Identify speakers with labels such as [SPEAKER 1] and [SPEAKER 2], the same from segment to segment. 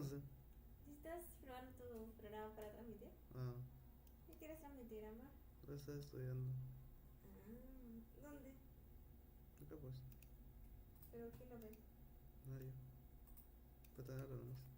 [SPEAKER 1] sé.
[SPEAKER 2] ¿Estás probando tu programa para transmitir?
[SPEAKER 1] Ah,
[SPEAKER 2] ¿Qué quieres transmitir, amor?
[SPEAKER 1] lo estás estudiando.
[SPEAKER 2] ¿Dónde?
[SPEAKER 1] Acá pues,
[SPEAKER 2] ¿Pero quién lo ve?
[SPEAKER 1] nadie. Para tenerlo nomás.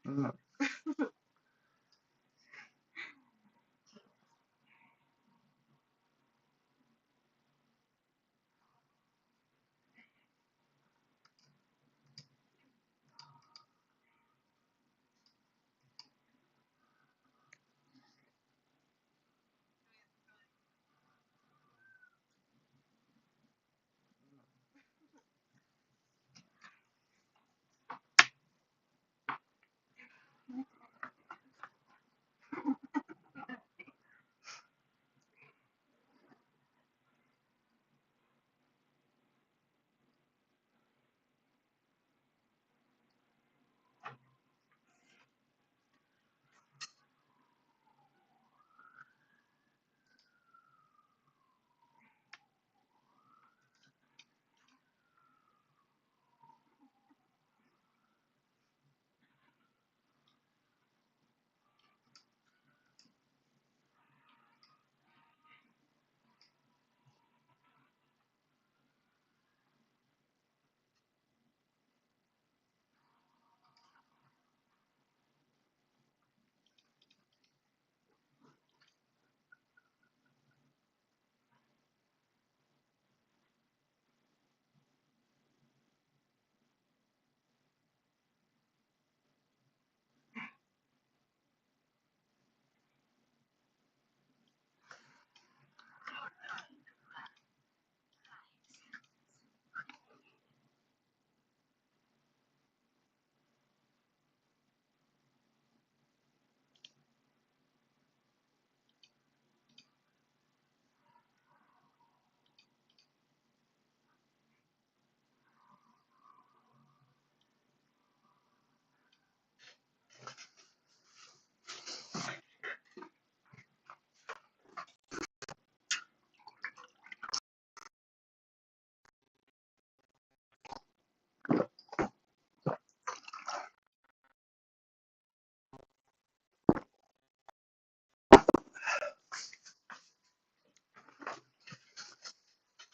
[SPEAKER 1] No.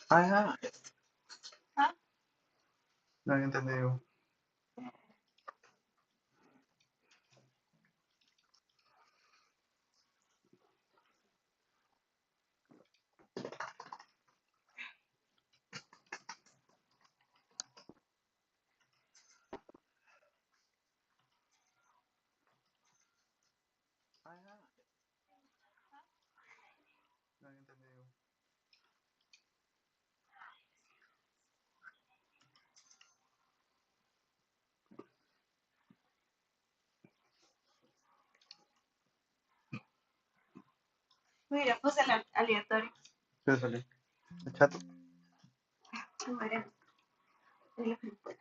[SPEAKER 1] Ajá.
[SPEAKER 3] ¿Ah?
[SPEAKER 1] No había entendido. Ajá. No había entendido.
[SPEAKER 3] Mira, puse el aleatorio.
[SPEAKER 1] ¿Qué salió? ¿El chato?
[SPEAKER 3] Mira, es lo que puedo.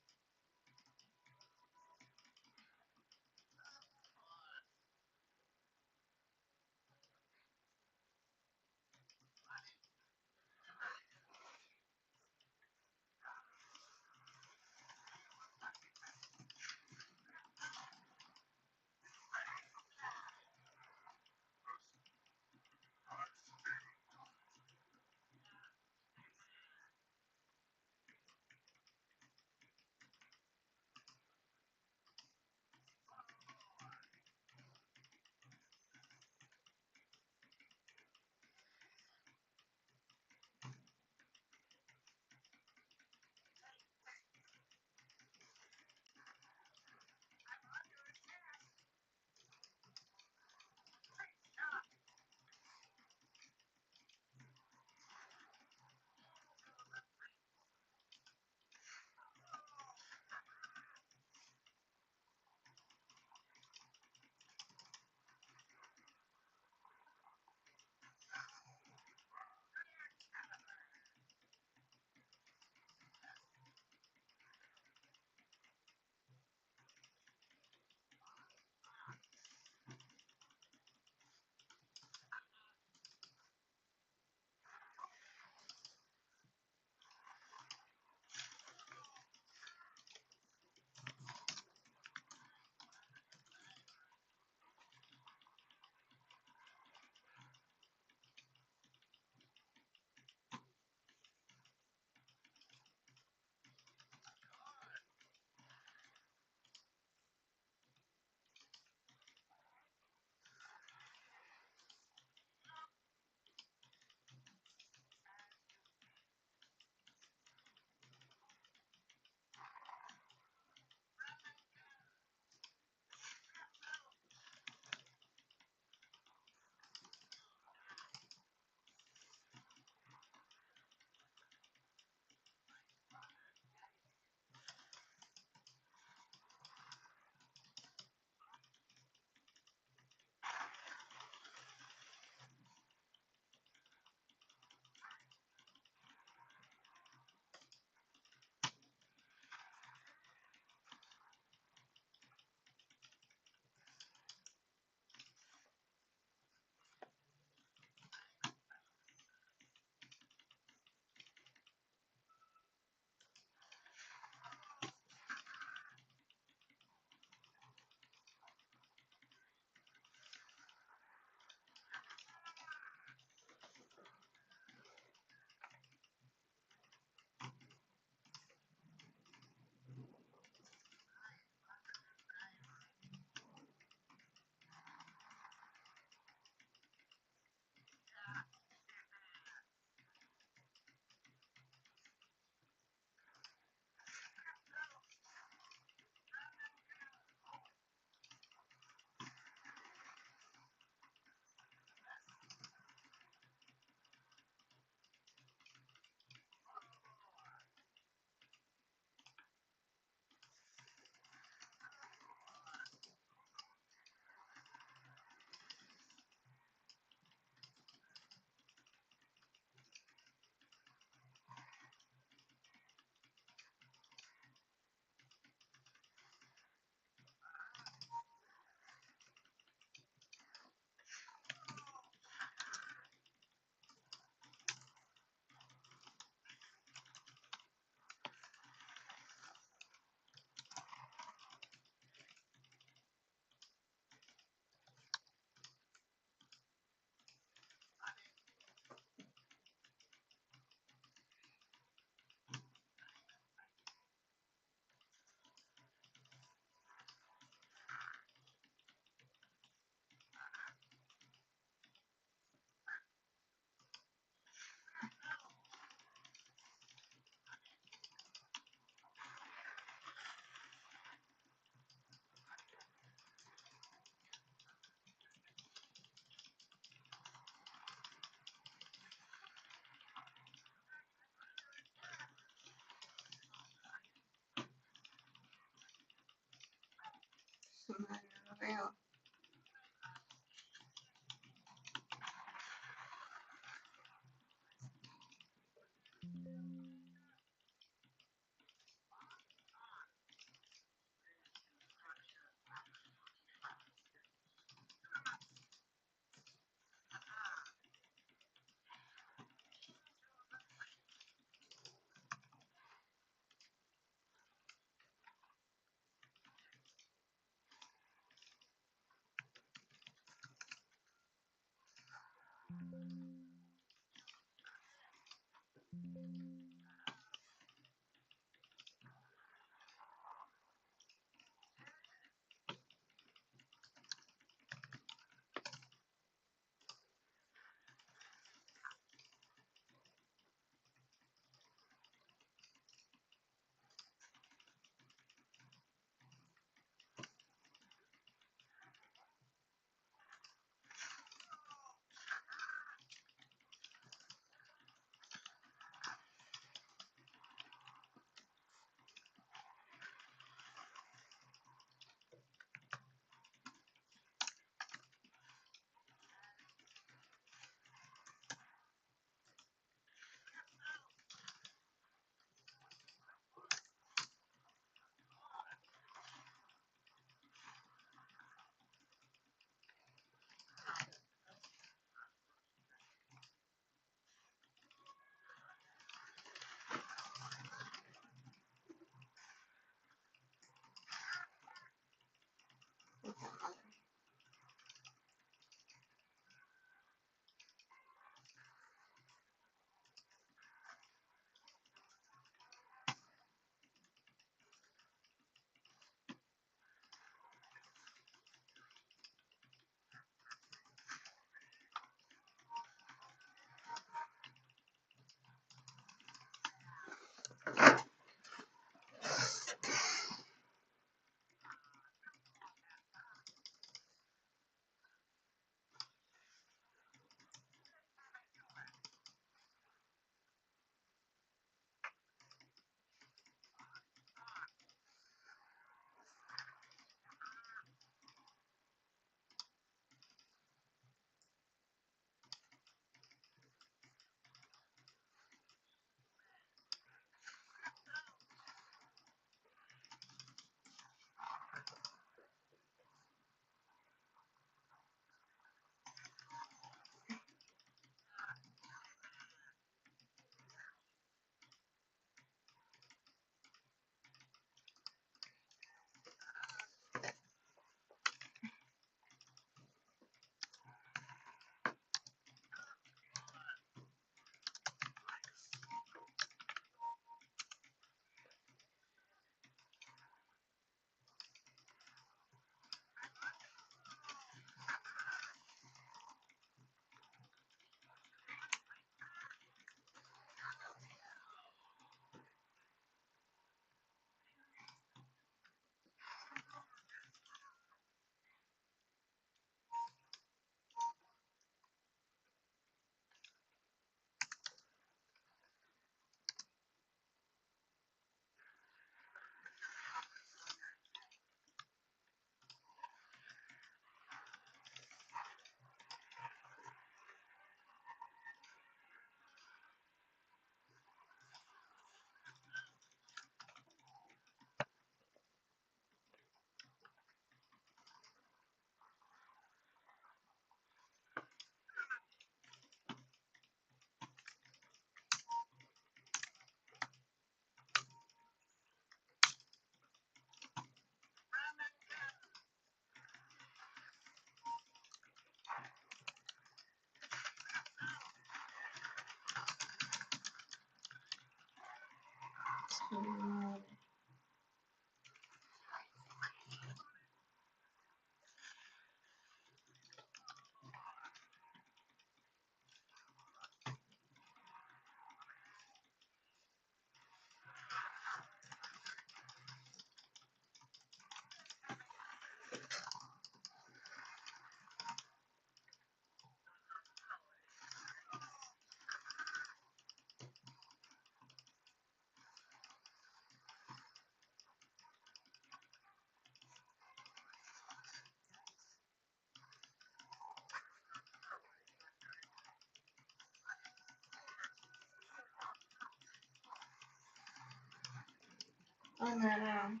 [SPEAKER 3] Unary.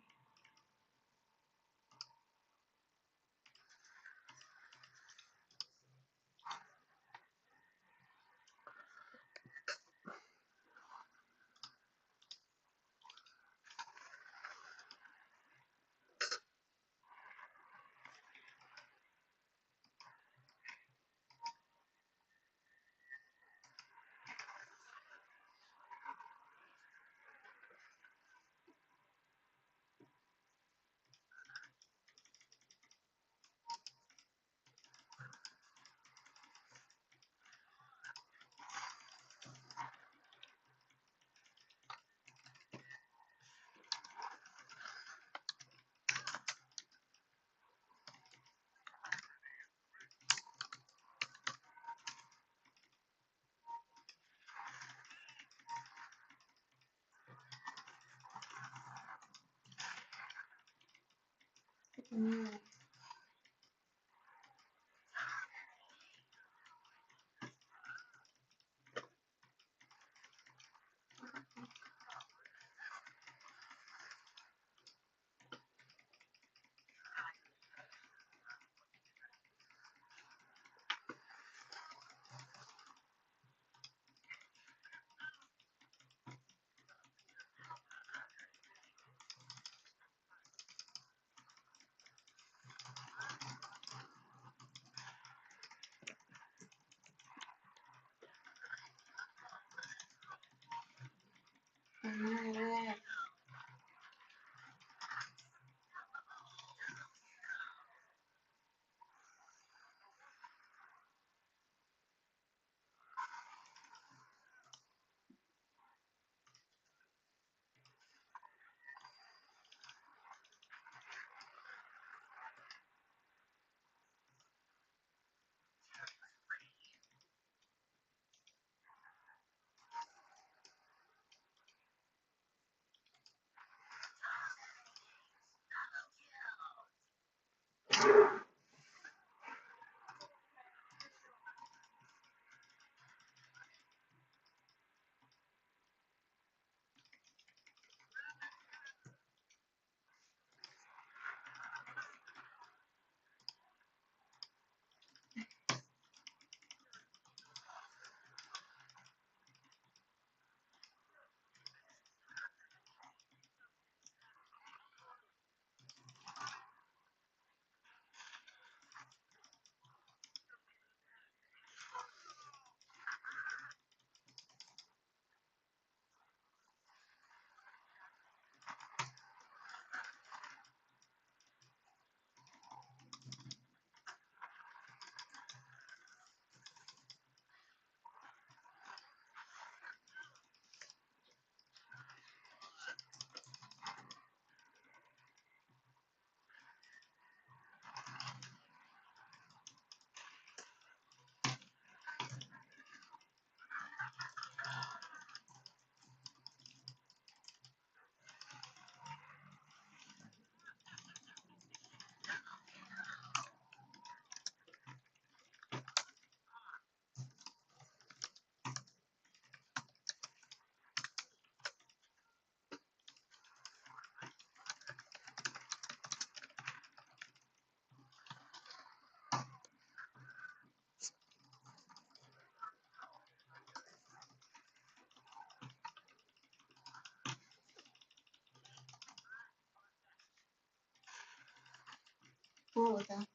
[SPEAKER 3] Unary. Puta.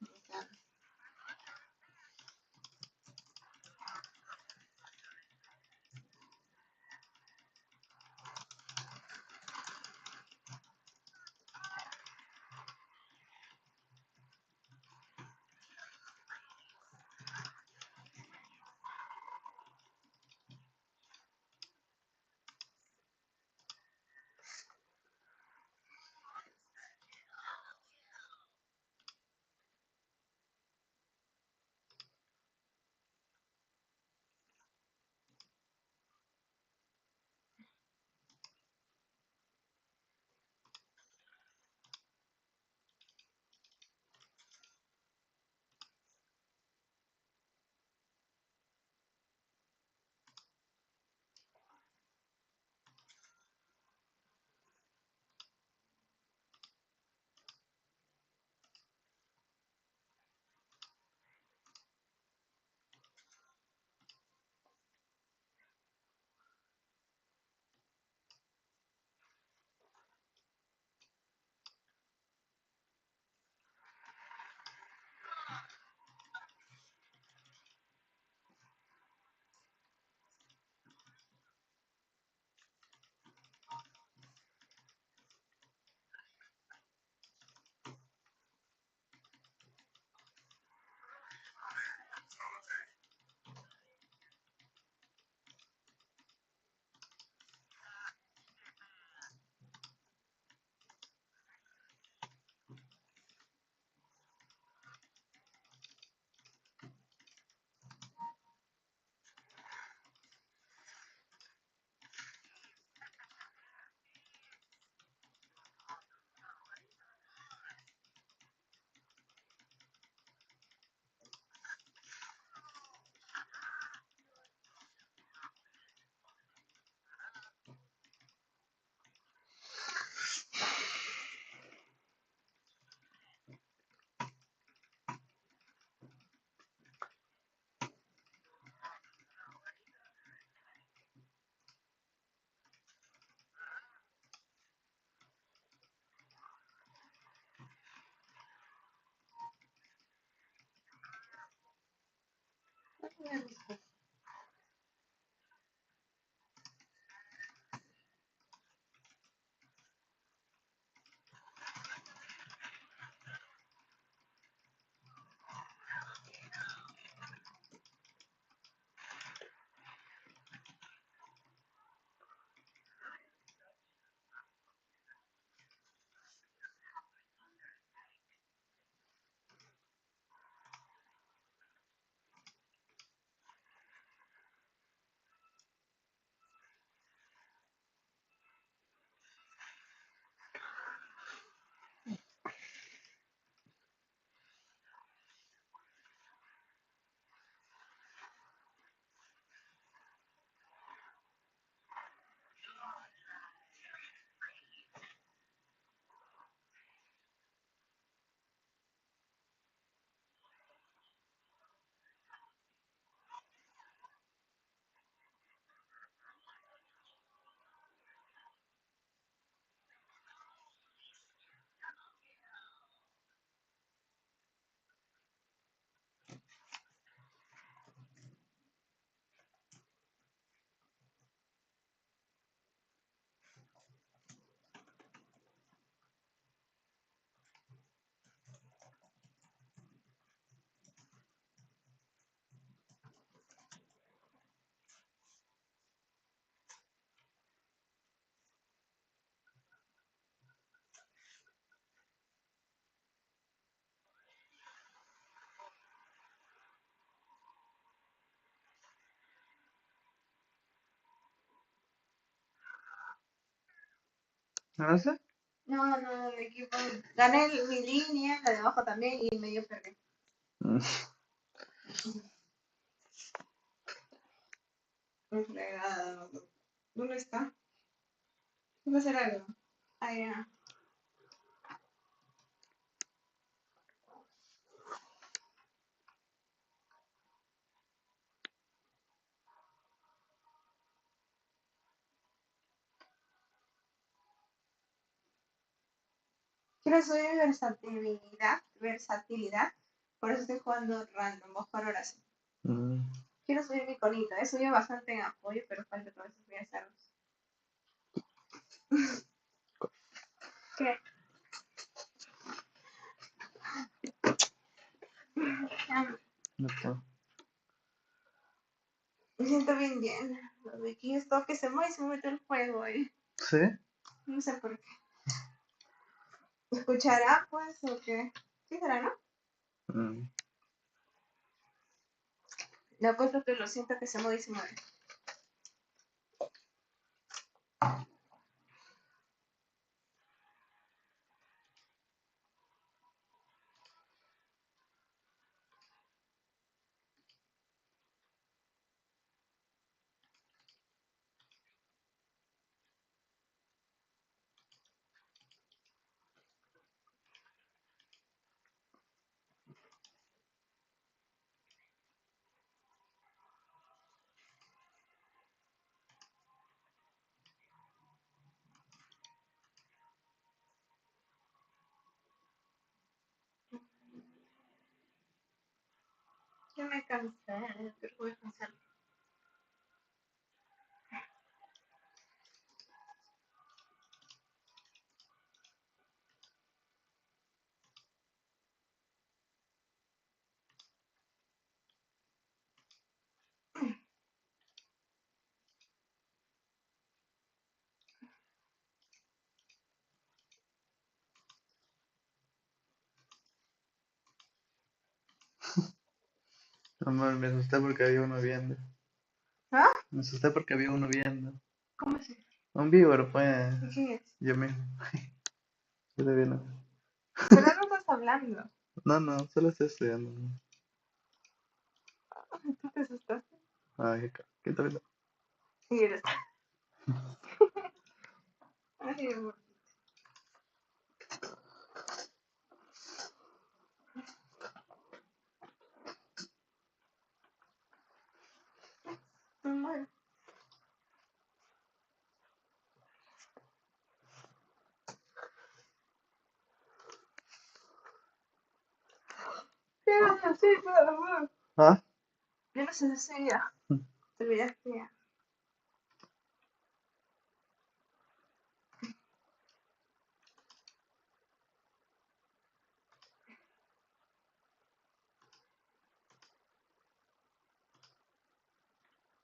[SPEAKER 1] ¿No sé?
[SPEAKER 3] No, mi equipo. Gané mi línea, la de abajo también, y medio perdí.
[SPEAKER 1] Mm.
[SPEAKER 3] Fregada. ¿Dónde está? ¿Quiero hacer algo? Ah, ya. Quiero subir versatilidad, por eso estoy jugando random, vos por horas.
[SPEAKER 1] Mm.
[SPEAKER 3] Quiero subir mi conito, he subido bastante en apoyo, pero falta que a veces voy a hacerlos. ¿Qué?
[SPEAKER 1] No está.
[SPEAKER 3] Me siento bien llena. Lo de aquí esto que se mueve y se mete el juego,
[SPEAKER 1] ¿Sí?
[SPEAKER 3] No sé por qué. ¿Escuchará, pues, o qué? Sí será, ¿no?
[SPEAKER 1] Mm.
[SPEAKER 3] Le apuesto que lo siento que se mueve y se mueve. Yo me cansé, pero voy a cansar.
[SPEAKER 1] Amor, me asusté porque había uno viendo.
[SPEAKER 3] ¿Ah?
[SPEAKER 1] Me asusté porque había uno viendo.
[SPEAKER 3] ¿Cómo así?
[SPEAKER 1] Un viewer, pues.
[SPEAKER 3] ¿Y quién es?
[SPEAKER 1] Yo mismo. Yo le vi, no.
[SPEAKER 3] Pero no estás hablando.
[SPEAKER 1] No, solo estoy estudiando.
[SPEAKER 3] ¿Tú te asustaste?
[SPEAKER 1] Ay, ¿qué está viendo?
[SPEAKER 3] Sí, eres. Ay, amor. Bueno. ¿Qué vas a hacer, por amor?
[SPEAKER 1] ¿Ah?
[SPEAKER 3] Yo no se lo sé ya. Te olvidaste ya.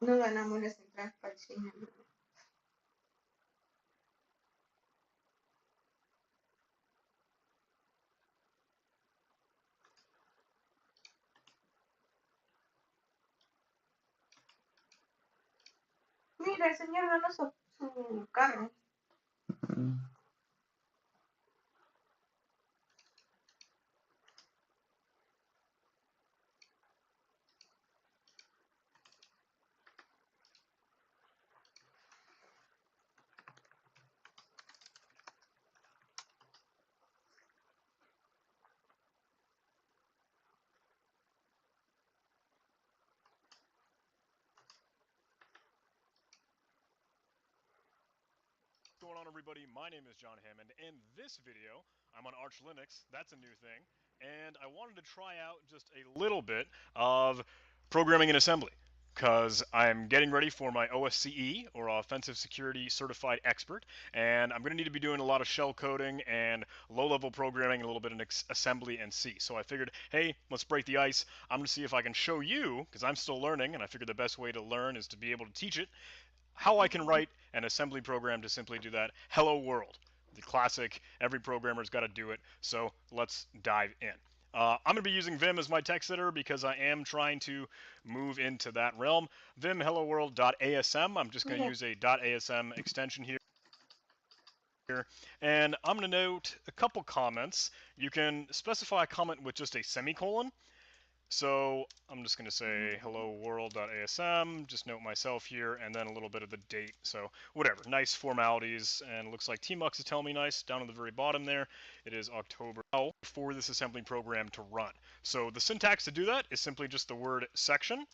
[SPEAKER 3] No ganamos las entradas para el cine. ¿No? Mira, el señor ganó su carro.
[SPEAKER 1] Mm.
[SPEAKER 4] What's going on, everybody? My name is John Hammond. In this video, I'm on Arch Linux. That's a new thing. And I wanted to try out just a little bit of programming in assembly because I'm getting ready for my OSCE, or Offensive Security Certified Expert, and I'm going to need to be doing a lot of shell coding and low-level programming and a little bit in assembly and C. So I figured, hey, let's break the ice. I'm going to see if I can show you, because I'm still learning, and I figured the best way to learn is to be able to teach it, how I can write an assembly program to simply do that. Hello world, the classic, every programmer's got to do it, so let's dive in. I'm going to be using Vim as my text editor because I am trying to move into that realm. Vim hello world.asm, I'm just going to use a .asm extension here. And I'm going to note a couple comments. You can specify a comment with just a semicolon. So I'm just going to say hello world.asm, just note myself here, and then a little bit of the date. So whatever, nice formalities, and it looks like Tmux is telling me nice down at the very bottom there. It is October for this assembly program to run. So the syntax to do that is simply just the word section,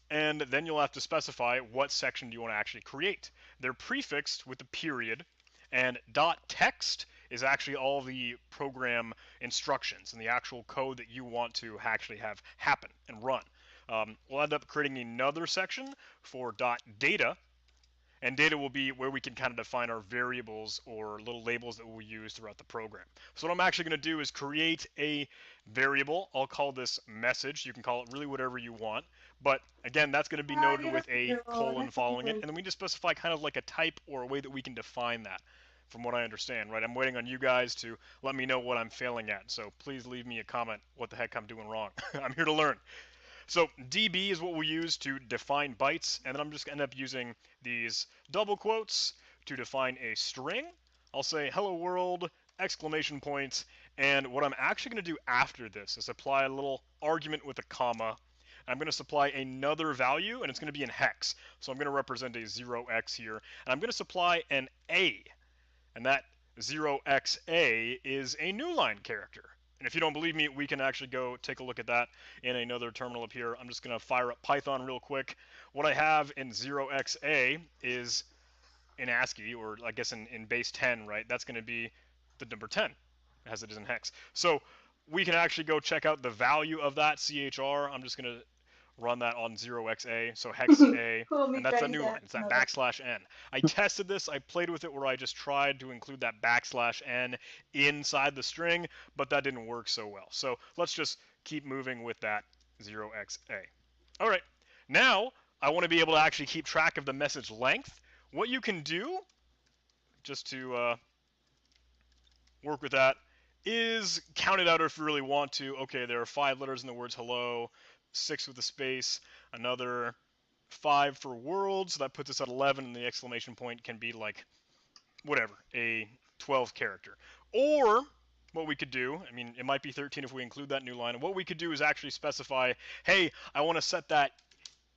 [SPEAKER 4] and then you'll have to specify what section do you want to actually create. They're prefixed with the period, and .text is actually all the program instructions and the actual code that you want to actually have happen and run. We'll end up creating another section for .data, and data will be where we can kind of define our variables or little labels that we'll use throughout the program. So what I'm actually going to do is create a variable. I'll call this message. You can call it really whatever you want. But again, that's going to be noted with a colon following it. And then we just specify kind of like a type or a way that we can define that, from what I understand, right? I'm waiting on you guys to let me know what I'm failing at. So please leave me a comment what the heck I'm doing wrong. I'm here to learn. So db is what we'll use to define bytes, and then I'm just going to end up using these double quotes to define a string. I'll say hello world, exclamation points, and what I'm actually going to do after this is apply a little argument with a comma. I'm going to supply another value, and it's going to be in hex. So I'm going to represent a 0x here, and I'm going to supply an a, and that 0xa is a new line character. And if you don't believe me, we can actually go take a look at that in another terminal up here. I'm just going to fire up Python real quick. What I have in 0xa is in ASCII, or I guess in base 10, right? That's going to be the number 10, as it is in hex. So we can actually go check out the value of that CHR. I'm just going to run that on 0xa, so hex A, and that's that new line. It's that \n. I tested this, I played with it where I just tried to include that \n inside the string, but that didn't work so well. So let's just keep moving with that 0xa. All right, now I want to be able to actually keep track of the message length. What you can do, just to work with that, is count it out if you really want to. Okay, there are 5 letters in the words hello, 6 with a space, another 5 for world, so that puts us at 11, and the exclamation point can be like, whatever, a 12 character. Or, what we could do, I mean, it might be 13 if we include that new line, and what we could do is actually specify, hey, I want to set that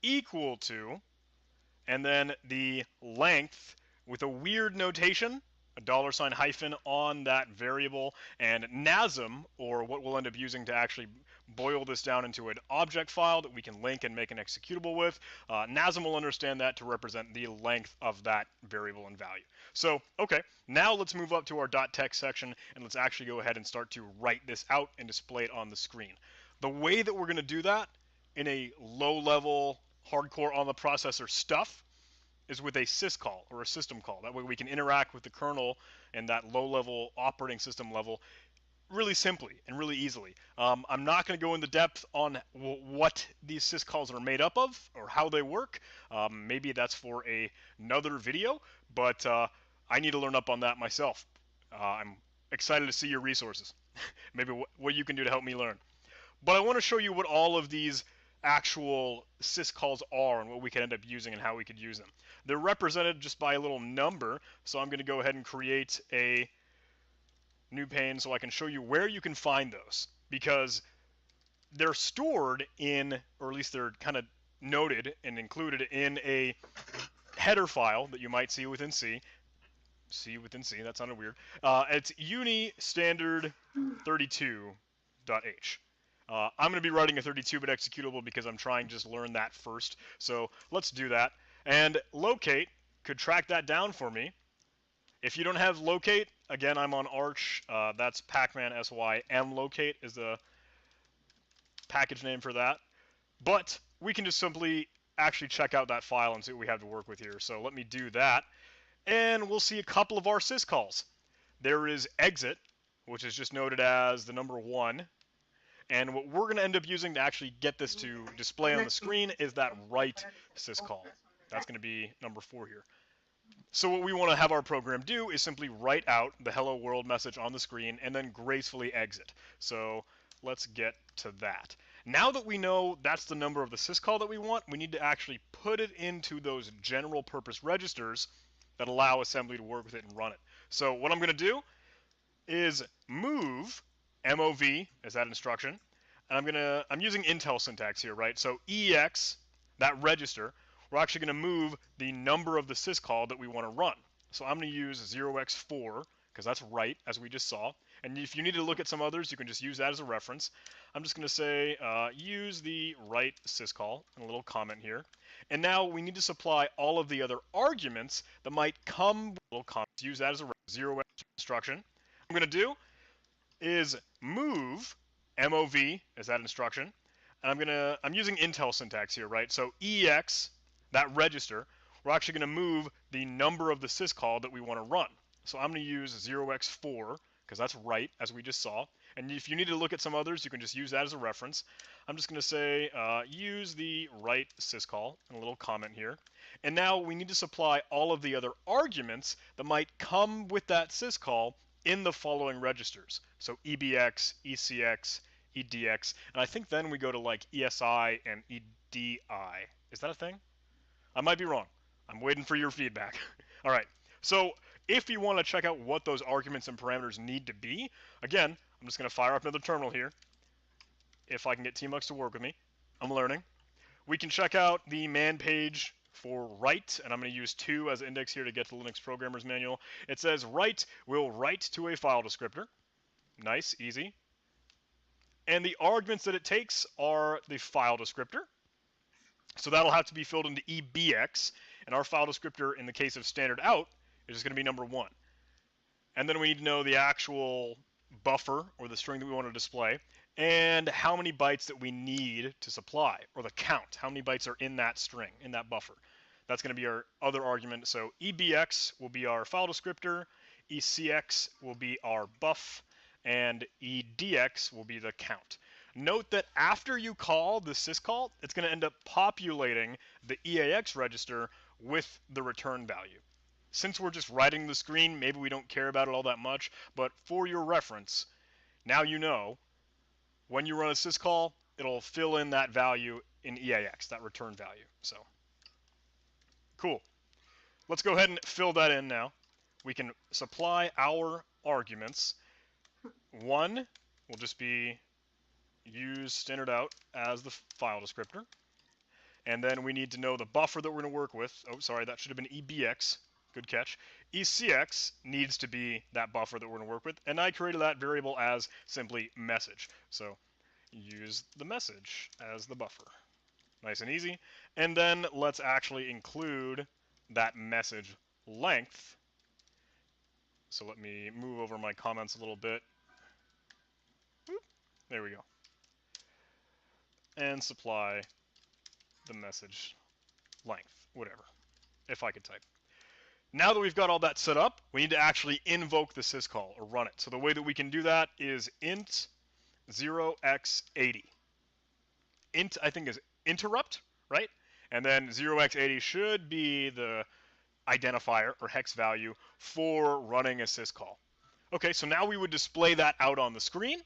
[SPEAKER 4] equal to, and then the length with a weird notation, a $ hyphen on that variable, and NASM, or what we'll end up using to actually boil this down into an object file that we can link and make an executable with. NASM will understand that to represent the length of that variable and value. So, okay, now let's move up to our .text section, and let's actually go ahead and start to write this out and display it on the screen. The way that we're going to do that in a low-level, hardcore on the processor stuff is with a syscall or a system call. That way we can interact with the kernel and that low-level operating system level really simply and really easily. I'm not going to go into depth on what these syscalls are made up of or how they work. Maybe that's for another video, but I need to learn up on that myself. I'm excited to see your resources. Maybe what you can do to help me learn. But I want to show you what all of these actual syscalls are and what we can end up using and how we could use them. They're represented just by a little number, so I'm going to go ahead and create a new pane so I can show you where you can find those, because they're stored in, or at least they're kind of noted and included in a header file that you might see within C. C within C, that sounded weird. It's uni standard 32.h. I'm going to be writing a 32-bit executable because I'm trying to just learn that first. So let's do that. And locate could track that down for me. If you don't have locate, again, I'm on Arch. That's Pacman SY. Mlocate is the package name for that. But we can just simply actually check out that file and see what we have to work with here. So let me do that. And we'll see a couple of our syscalls. There is exit, which is just noted as the number 1. And what we're going to end up using to actually get this to display on the screen is that write syscall. That's going to be number 4 here. So what we want to have our program do is simply write out the hello world message on the screen and then gracefully exit. So let's get to that. Now that we know that's the number of the syscall that we want, we need to actually put it into those general purpose registers that allow assembly to work with it and run it. So what I'm going to do is move MOV as that instruction, and I'm using Intel syntax here, right? So EX, that register, we're actually going to move the number of the syscall that we want to run. So I'm going to use 0x4 because that's right, as we just saw. And if you need to look at some others, you can just use that as a reference. I'm just going to say use the write syscall, and a little comment here. And now we need to supply all of the other arguments that might come with little comments. Use that as a 0x instruction. What I'm going to do is move MOV as that instruction, and I'm using Intel syntax here, right? So EX, that register, we're actually going to move the number of the syscall that we want to run. So I'm going to use 0x4 because that's right, as we just saw. And if you need to look at some others, you can just use that as a reference. I'm just going to say use the write syscall, and a little comment here. And now we need to supply all of the other arguments that might come with that syscall in the following registers. So EBX, ECX, EDX, and I think then we go to like ESI and EDI. Is that a thing? I might be wrong. I'm waiting for your feedback. All right, so if you want to check out what those arguments and parameters need to be, again, I'm just going to fire up another terminal here. If I can get Tmux to work with me, I'm learning. We can check out the man page for write, and I'm going to use 2 as index here to get to the Linux Programmer's Manual. It says write will write to a file descriptor. Nice, easy. And the arguments that it takes are the file descriptor. So that'll have to be filled into EBX, and our file descriptor in the case of standard out is just going to be number 1. And then we need to know the actual buffer or the string that we want to display and how many bytes that we need to supply, or the count, how many bytes are in that string, in that buffer. That's going to be our other argument. So EBX will be our file descriptor, ECX will be our buff, and EDX will be the count. Note that after you call the syscall, it's going to end up populating the EAX register with the return value. Since we're just writing the screen, maybe we don't care about it all that much, but for your reference, now you know when you run a syscall, it'll fill in that value in EAX, that return value. So, cool. Let's go ahead and fill that in now. We can supply our arguments. 1 will just be use standard out as the file descriptor. And then we need to know the buffer that we're going to work with. Oh, sorry, that should have been EBX. Good catch. ECX needs to be that buffer that we're going to work with. And I created that variable as simply message. So use the message as the buffer. Nice and easy. And then let's actually include that message length. So let me move over my comments a little bit. There we go. and supply the message length, whatever, if I could type. Now that we've got all that set up, we need to actually invoke the syscall or run it. So the way that we can do that is int 0x80. Int, I think, is interrupt, right? And then 0x80 should be the identifier or hex value for running a syscall. Okay, so now we would display that out on the screen,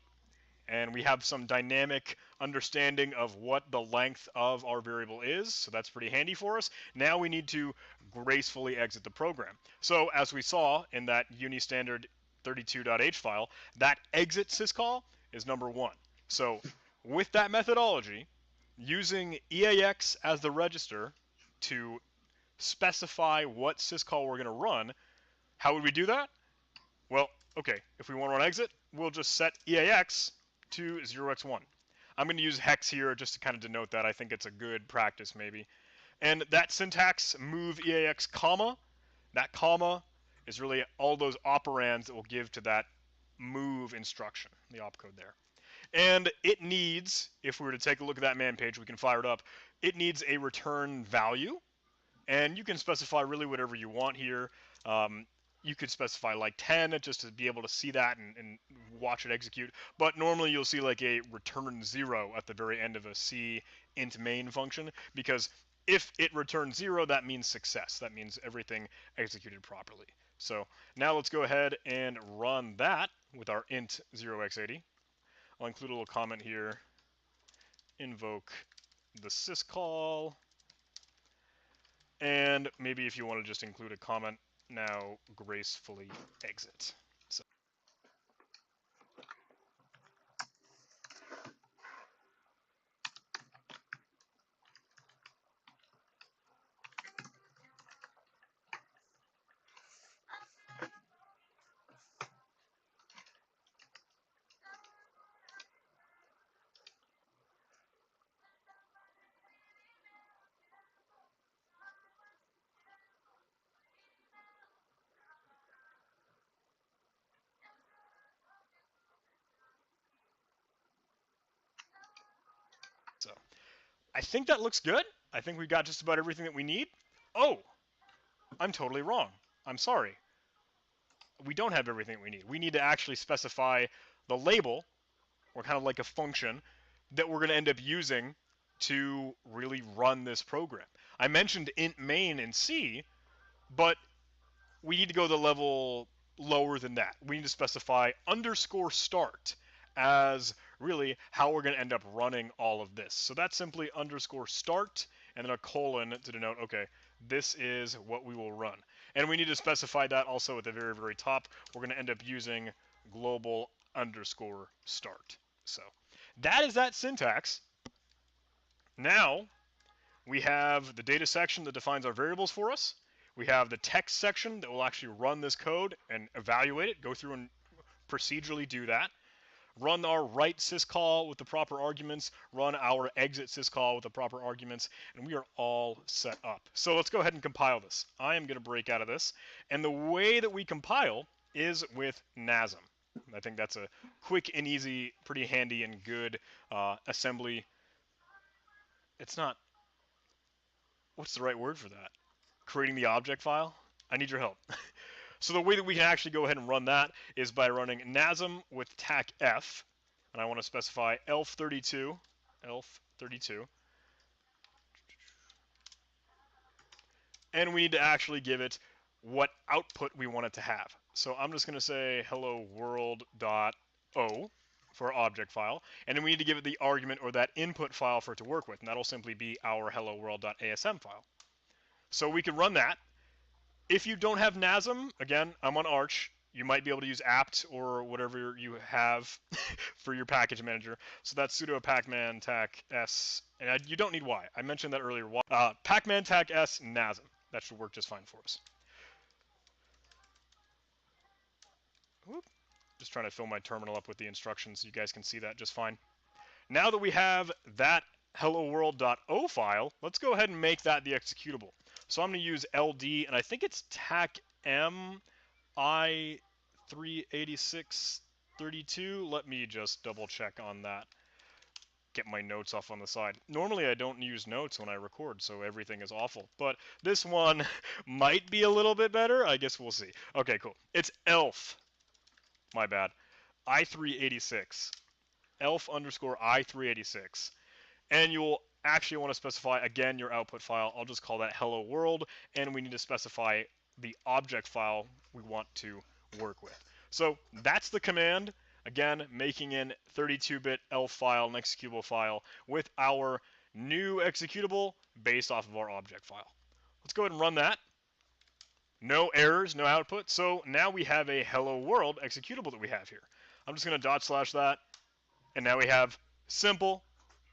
[SPEAKER 4] and we have some dynamic understanding of what the length of our variable is, so that's pretty handy for us. Now we need to gracefully exit the program. So as we saw in that unistandard 32.h file, that exit syscall is number 1. So with that methodology, using EAX as the register to specify what syscall we're going to run, how would we do that? Well, okay, if we want to run exit, we'll just set EAX to 0x1. I'm going to use hex here just to kind of denote that. I think it's a good practice maybe. And that syntax, move EAX comma, that comma is really all those operands that we'll give to that move instruction, the opcode there. And it needs, if we were to take a look at that man page, we can fire it up, it needs a return value. And you can specify really whatever you want here. You could specify like 10 just to be able to see that and watch it execute. But normally you'll see like a return 0 at the very end of a C int main function, because if it returns 0, that means success. That means everything executed properly. So now let's go ahead and run that with our int 0x80. I'll include a little comment here. Invoke the syscall. And maybe if you want to just include a comment, now gracefully exit. So. I think that looks good. I think we got just about everything that we need. Oh, I'm totally wrong. I'm sorry. We don't have everything we need. We need to actually specify the label, or kind of like a function, that we're going to end up using to really run this program. I mentioned int main in C, but we need to go the level lower than that. We need to specify _start as really how we're going to end up running all of this. So that's simply _start and then a colon to denote, okay, this is what we will run. And we need to specify that also at the very, very top. We're going to end up using global _start. So that is that syntax. Now we have the data section that defines our variables for us. We have the text section that will actually run this code and evaluate it, go through and procedurally do that. Run our write syscall with the proper arguments, run our exit syscall with the proper arguments, and we are all set up. So let's go ahead and compile this. I am going to break out of this, and the way that we compile is with NASM. I think that's a quick and easy, pretty handy and good assembly. It's not, what's the right word for that? Creating the object file? I need your help. So the way that we can actually go ahead and run that is by running NASM with TAC-F, and I want to specify ELF32, and we need to actually give it what output we want it to have. So I'm just going to say hello world.o for our object file, and then we need to give it the argument or that input file for it to work with, and that'll simply be our hello world.asm file. So we can run that. If you don't have NASM, again, I'm on Arch. You might be able to use apt or whatever you have for your package manager. So that's sudo pacman tac s, and you don't need y. I mentioned that earlier. Pacman tac s NASM. That should work just fine for us. Whoop. Just trying to fill my terminal up with the instructions so you guys can see that just fine. Now that we have that hello world.o file, let's go ahead and make that the executable. So I'm going to use LD, and I think it's TAC-M I38632. Let me just double check on that. get my notes off on the side. Normally I don't use notes when I record, so everything is awful. But this one might be a little bit better. I guess we'll see. Okay, cool. It's elf. My bad. I386. Elf underscore I386. And you'll actually want to specify, again, your output file. I'll just call that hello world. And we need to specify the object file we want to work with. So that's the command. Again, making an 32-bit elf file, an executable file, with our new executable based off of our object file. Let's go ahead and run that. No errors, no output. So now we have a hello world executable that we have here. I'm just going to / that. And now we have simple,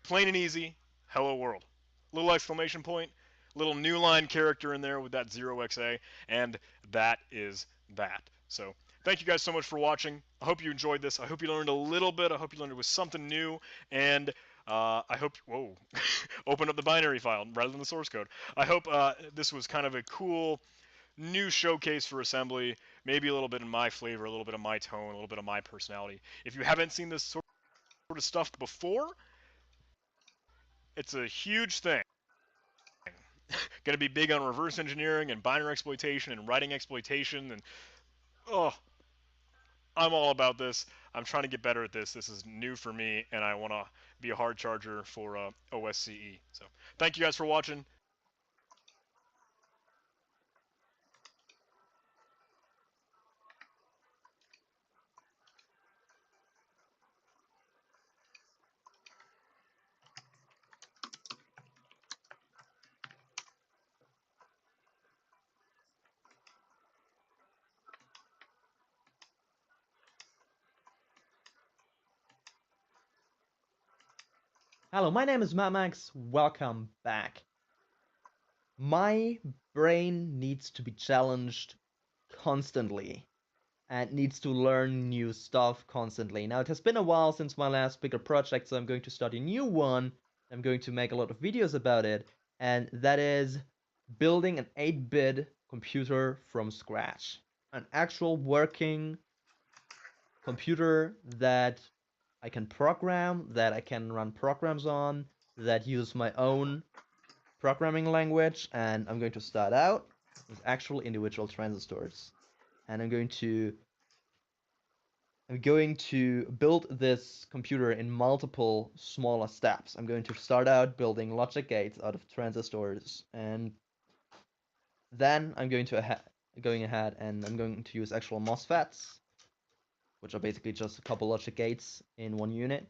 [SPEAKER 4] plain and easy, hello world. Little exclamation point, little new line character in there with that 0xa, and that is that. So thank you guys so much for watching. I hope you enjoyed this. I hope you learned a little bit. I hope you learned it was something new. And I hope, whoa, open up the binary file rather than the source code. I hope this was kind of a cool new showcase for assembly, maybe a little bit in my flavor, a little bit of my tone, a little bit of my personality. If you haven't seen this sort of stuff before, it's a huge thing. Going to be big on reverse engineering and binary exploitation and writing exploitation, and oh, I'm all about this. I'm trying to get better at this. This is new for me, and I want to be a hard charger for OSCE. So thank you guys for watching.
[SPEAKER 5] Hello, my name is Max. Welcome back. My brain needs to be challenged constantly and needs to learn new stuff constantly. Now, it has been a while since my last bigger project, so I'm going to start a new one. I'm going to make a lot of videos about it, and that is building an 8-bit computer from scratch. An actual working computer that I can program, that I can run programs on, that use my own programming language, and I'm going to start out with actual individual transistors. And I'm going to build this computer in multiple smaller steps. I'm going to start out building logic gates out of transistors, and then I'm going ahead and I'm going to use actual MOSFETs, which are basically just a couple logic gates in one unit,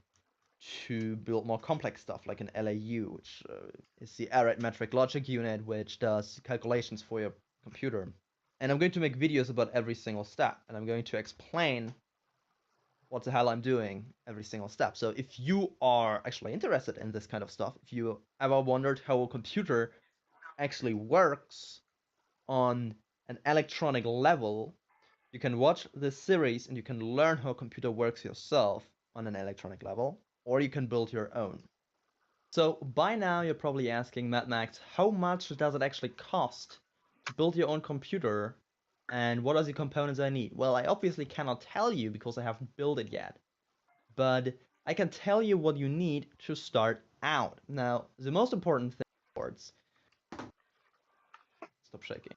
[SPEAKER 5] to build more complex stuff like an LAU, which is the arithmetic logic unit, which does calculations for your computer. And I'm going to make videos about every single step, and I'm going to explain what the hell I'm doing every single step. So if you are actually interested in this kind of stuff, if you ever wondered how a computer actually works on an electronic level, you can watch this series and you can learn how a computer works yourself on an electronic level, or you can build your own. So by now you're probably asking, Max, how much does it actually cost to build your own computer, and what are the components I need? Well, I obviously cannot tell you because I haven't built it yet, but I can tell you what you need to start out. Now, the most important thing is, stop shaking.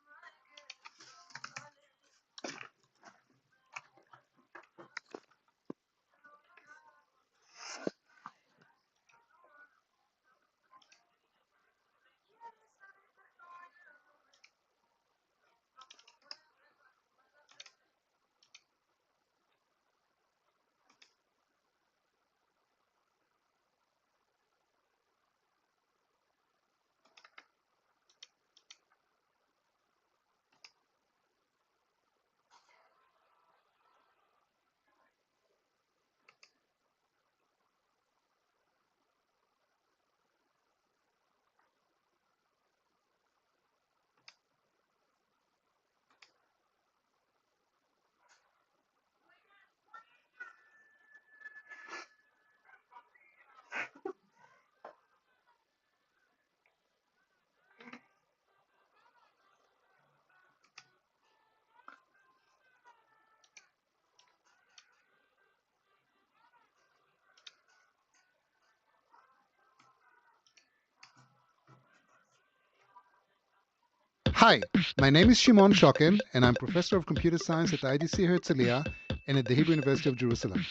[SPEAKER 6] Hi, my name is Shimon Shoken, and I'm Professor of Computer Science at IDC Herzliya and at the Hebrew University of Jerusalem.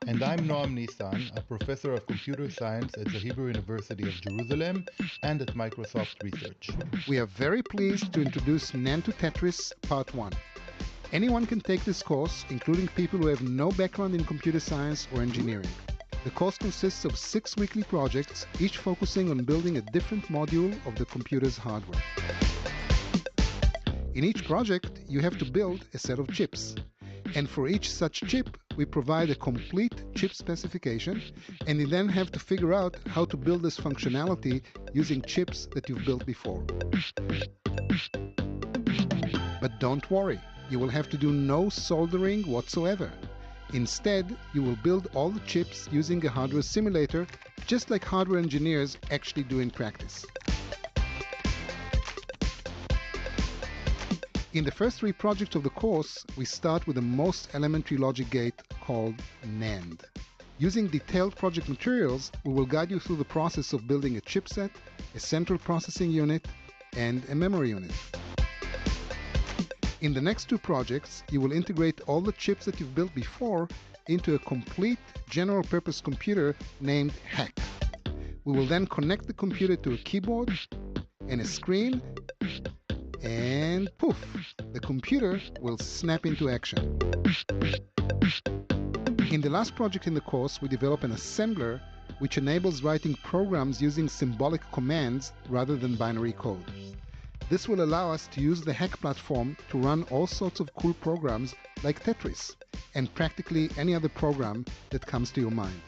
[SPEAKER 7] And I'm Noam Nissan, a professor of computer science at the Hebrew University of Jerusalem and at Microsoft Research.
[SPEAKER 6] We are very pleased to introduce NAND to Tetris Part 1. Anyone can take this course, including people who have no background in computer science or engineering. The course consists of 6 weekly projects, each focusing on building a different module of the computer's hardware. In each project, you have to build a set of chips. And for each such chip, we provide a complete chip specification, and you then have to figure out how to build this functionality using chips that you've built before. But don't worry, you will have to do no soldering whatsoever. Instead, you will build all the chips using a hardware simulator, just like hardware engineers actually do in practice. In the first 3 projects of the course, we start with the most elementary logic gate called NAND. Using detailed project materials, we will guide you through the process of building a chipset, a central processing unit, and a memory unit. In the next 2 projects, you will integrate all the chips that you've built before into a complete general-purpose computer named HACK. We will then connect the computer to a keyboard and a screen, and poof, the computer will snap into action. In the last project in the course, we develop an assembler which enables writing programs using symbolic commands rather than binary code. This will allow us to use the Hack platform to run all sorts of cool programs like Tetris and practically any other program that comes to your mind.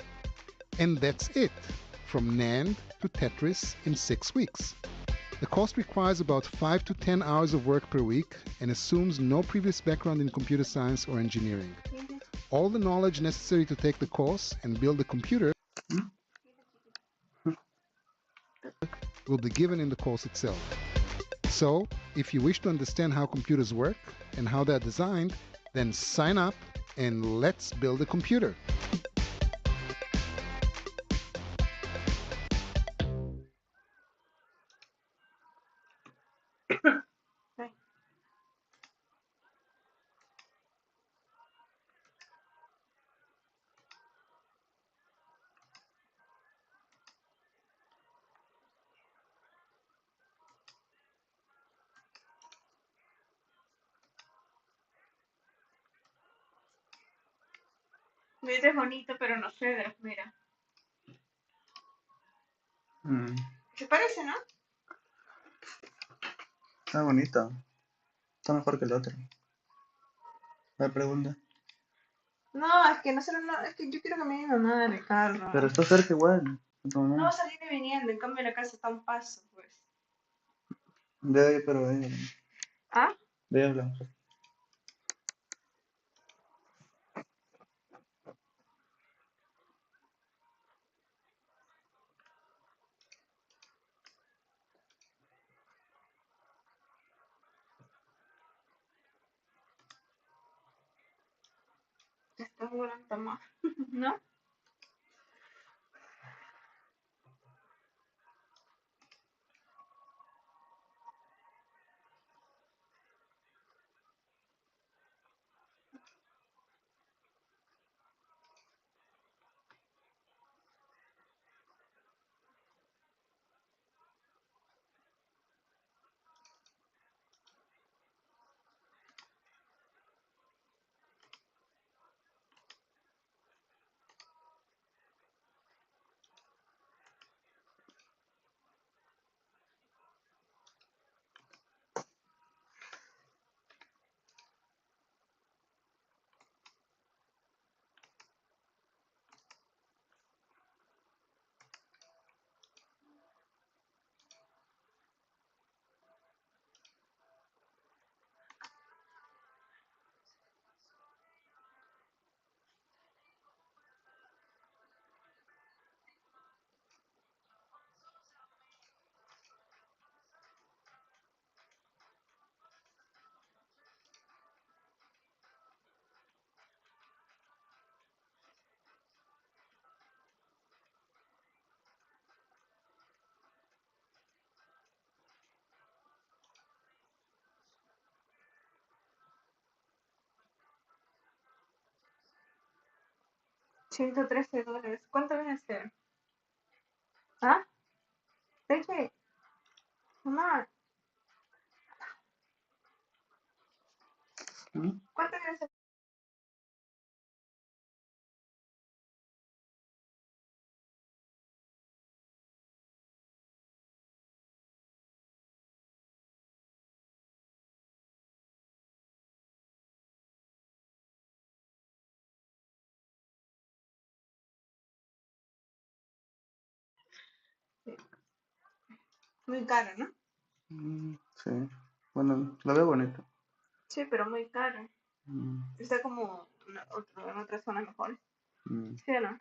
[SPEAKER 6] And that's it, from NAND to Tetris in 6 weeks. The course requires about 5 to 10 hours of work per week and assumes no previous background in computer science or engineering. All the knowledge necessary to take the course and build a computer will be given in the course itself. So, if you wish to understand how computers work and how they're designed, then sign up and let's build a computer.
[SPEAKER 3] Este es bonito, pero no sé, mira. Se parece, ¿no?
[SPEAKER 1] Está bonita. Está mejor que el otro. La pregunta.
[SPEAKER 3] No, es que no sé, no, es que yo quiero que me mamá en el carro.
[SPEAKER 1] Pero está cerca igual.
[SPEAKER 3] No va a salir viniendo, en cambio la casa está a un paso, pues.
[SPEAKER 1] De ahí, pero de ahí.
[SPEAKER 3] ¿Ah?
[SPEAKER 1] De ahí hablamos.
[SPEAKER 3] Está volando más, ¿no? $113. ¿Cuánto viene a ser? ¿Ah? Leche. Mamá,
[SPEAKER 1] ¿Mm?
[SPEAKER 3] ¿cuánto viene a ser? Muy caro, ¿no?
[SPEAKER 1] Sí. Bueno, lo veo bonito.
[SPEAKER 3] Sí, pero muy caro.
[SPEAKER 1] Mm,
[SPEAKER 3] Está como en otra zona mejor.
[SPEAKER 1] mm.
[SPEAKER 3] ¿Sí o no?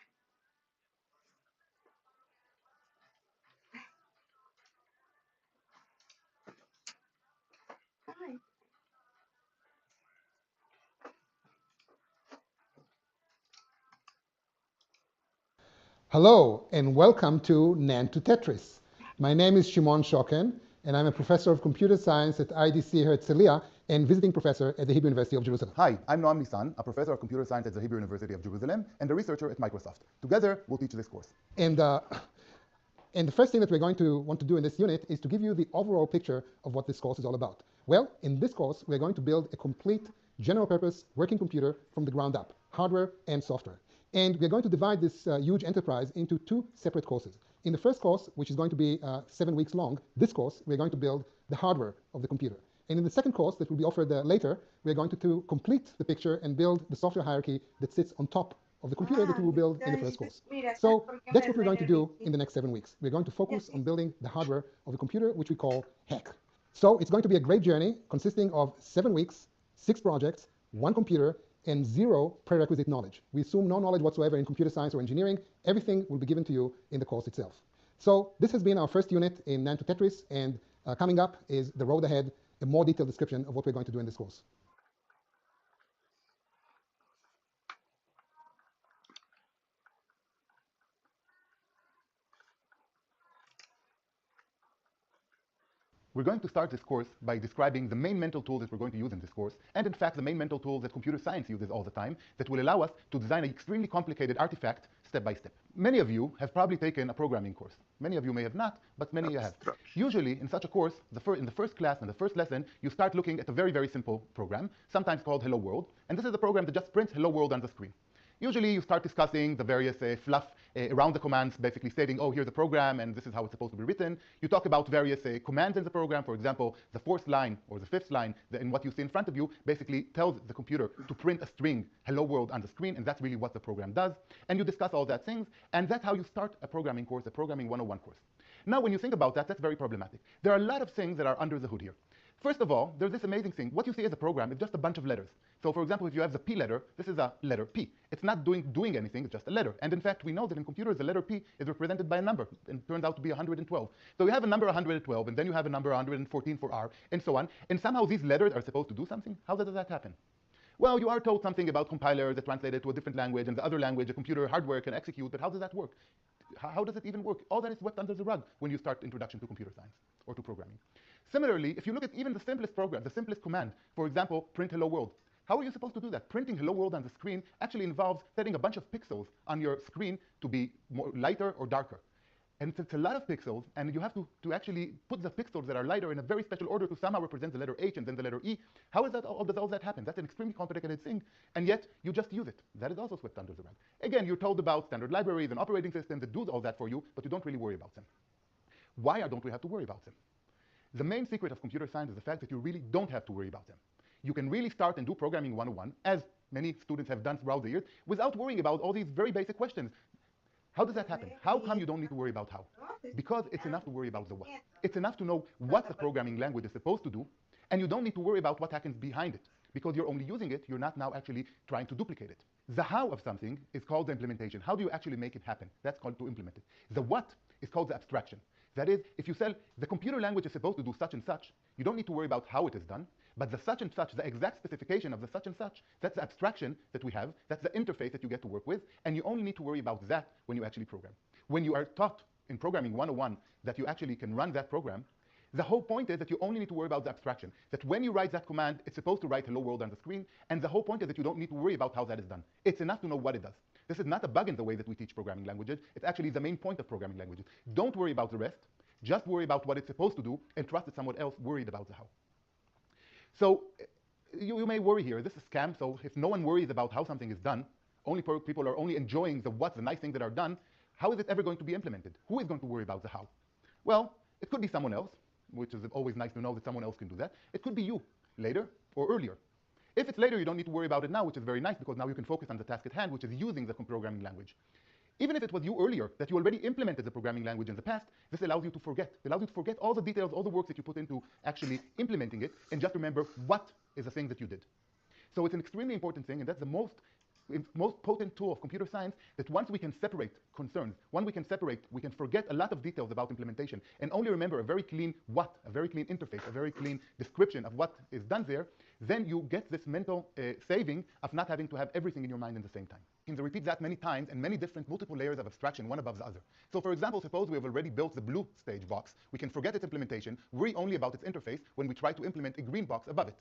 [SPEAKER 3] Ay.
[SPEAKER 6] Hello and welcome to NAND to Tetris. My name is Shimon Shoken and I'm a professor of computer science at IDC Herzliya and visiting professor at the Hebrew University of Jerusalem.
[SPEAKER 7] Hi, I'm Noam Nissan, a professor of computer science at the Hebrew University of Jerusalem and a researcher at Microsoft. Together, we'll teach this course.
[SPEAKER 6] And the first thing that we're going to want to do in this unit is to give you the overall picture of what this course is all about. Well, in this course, we're going to build a complete general purpose working computer from the ground up, hardware and software. And we're going to divide this huge enterprise into two separate courses. In the first course, which is going to be 7 weeks long, this course, we're going to build the hardware of the computer. And in the second course that will be offered later, we're going to complete the picture and build the software hierarchy that sits on top of the computer that we will build in the first course. So that's what we're going to do in the next 7 weeks. We're going to focus on building the hardware of the computer, which we call HEC. So it's going to be a great journey consisting of 7 weeks, 6 projects, 1 computer, and 0 prerequisite knowledge. We assume no knowledge whatsoever in computer science or engineering. Everything will be given to you in the course itself. So this has been our first unit in NAND to Tetris, and coming up is the road ahead, a more detailed description of what we're going to do in this course.
[SPEAKER 7] We're going to start this course by describing the main mental tools that we're going to use in this course, and in fact the main mental tools that computer science uses all the time that will allow us to design an extremely complicated artifact step by step. Many of you have probably taken a programming course. Many of you may have not, but many you have. Usually in such a course, in the first class and the first lesson, you start looking at a very, very simple program, sometimes called Hello World, and this is a program that just prints Hello World on the screen. Usually you start discussing the various fluff around the commands, basically stating, oh, here's a program and this is how it's supposed to be written. You talk about various commands in the program. For example, the 4th line or the 5th line in what you see in front of you basically tells the computer to print a string, hello world, on the screen, and that's really what the program does. And you discuss all that things, and that's how you start a programming course, a programming 101 course. Now, when you think about that, that's very problematic. There are a lot of things that are under the hood here. First of all, there's this amazing thing. What you see as a program is just a bunch of letters. So for example, if you have the P letter, this is a letter P. It's not doing anything, it's just a letter. And in fact, we know that in computers, the letter P is represented by a number, and it turns out to be 112. So you have a number 112, and then you have a number 114 for R, and so on. And somehow these letters are supposed to do something. How does that happen? Well, you are told something about compilers that translate it to a different language, and the other language, a computer hardware can execute, but how does that work? How does it even work? All that is swept under the rug when you start introduction to computer science or to programming. Similarly, if you look at even the simplest program, the simplest command, for example, print hello world, how are you supposed to do that? Printing hello world on the screen actually involves setting a bunch of pixels on your screen to be more lighter or darker. And it's a lot of pixels, and you have to actually put the pixels that are lighter in a very special order to somehow represent the letter H and then the letter E. How is that, does all that happen? That's an extremely complicated thing, and yet you just use it. That is also swept under the rug. Again, you're told about standard libraries and operating systems that do all that for you, but you don't really worry about them. Why don't we have to worry about them? The main secret of computer science is the fact that you really don't have to worry about them. You can really start and do programming 101, as many students have done throughout the years, without worrying about all these very basic questions. How does that happen? How come you don't need to worry about how? Because it's enough to worry about the what. It's enough to know what the programming language is supposed to do, and you don't need to worry about what happens behind it. Because you're only using it, you're not now actually trying to duplicate it. The how of something is called the implementation. How do you actually make it happen? That's called to implement it. The what is called the abstraction. That is, if you sell the computer language is supposed to do such and such, you don't need to worry about how it is done, but the such and such, the exact specification of the such and such, that's the abstraction that we have, that's the interface that you get to work with, and you only need to worry about that when you actually program. When you are taught in programming 101 that you actually can run that program, the whole point is that you only need to worry about the abstraction, that when you write that command, it's supposed to write hello world on the screen, and the whole point is that you don't need to worry about how that is done. It's enough to know what it does. This is not a bug in the way that we teach programming languages. It's actually the main point of programming languages. Don't worry about the rest. Just worry about what it's supposed to do and trust that someone else worried about the how. So you may worry here, this is a scam, so if no one worries about how something is done, people are only enjoying the nice things that are done, how is it ever going to be implemented? Who is going to worry about the how? Well, it could be someone else, which is always nice to know that someone else can do that. It could be you, later or earlier. If it's later, you don't need to worry about it now, which is very nice, because now you can focus on the task at hand, which is using the programming language. Even if it was you earlier, that you already implemented the programming language in the past, this allows you to forget. It allows you to forget all the details, all the work that you put into actually implementing it, and just remember what is the thing that you did. So it's an extremely important thing, and that's the most potent tool of computer science, that once we can separate concerns, we can forget a lot of details about implementation, and only remember a very clean interface, a very clean description of what is done there, then you get this mental saving of not having to have everything in your mind at the same time. You can repeat that many times and many different multiple layers of abstraction, one above the other. So for example, suppose we have already built the blue stage box. We can forget its implementation, worry only about its interface when we try to implement a green box above it.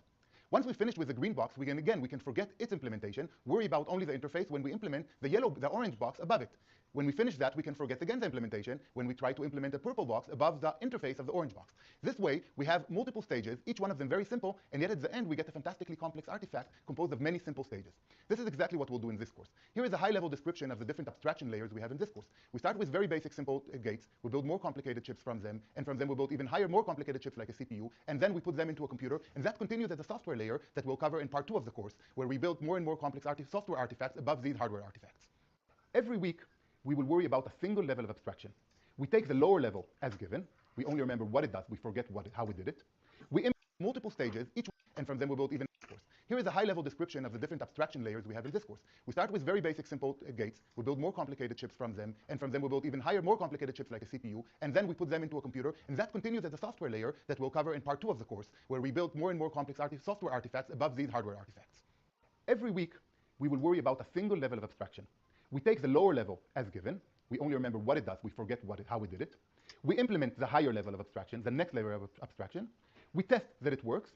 [SPEAKER 7] Once we finish with the green box, we can forget its implementation, worry about only the interface when we implement the orange box above it. When we finish that, we can forget again the implementation when we try to implement a purple box above the interface of the orange box. This way, we have multiple stages, each one of them very simple, and yet at the end, we get a fantastically complex artifact composed of many simple stages. This is exactly what we'll do in this course. Here is a high-level description of the different abstraction layers we have in this course. We start with very basic, simple gates. We build more complicated chips from them, and from them we build even higher, more complicated chips like a CPU, and then we put them into a computer, and that continues as a software layer that we'll cover in part 2 of the course, where we build more and more complex software artifacts above these hardware artifacts. Every week, we will worry about a single level of abstraction. We take the lower level as given. We only remember what it does. We forget how we did it. We implement multiple stages, each one, and from them we build even course. Here is a high-level description of the different abstraction layers we have in this course. We start with very basic, simple gates. We build more complicated chips from them, and from them we build even higher, more complicated chips like a CPU, and then we put them into a computer, and that continues as a software layer that we'll cover in part 2 of the course, where we build more and more complex software artifacts above these hardware artifacts. Every week, we will worry about a single level of abstraction. We take the lower level as given. We only remember what it does. We forget how we did it. We implement the higher level of abstraction, the next layer of abstraction. We test that it works.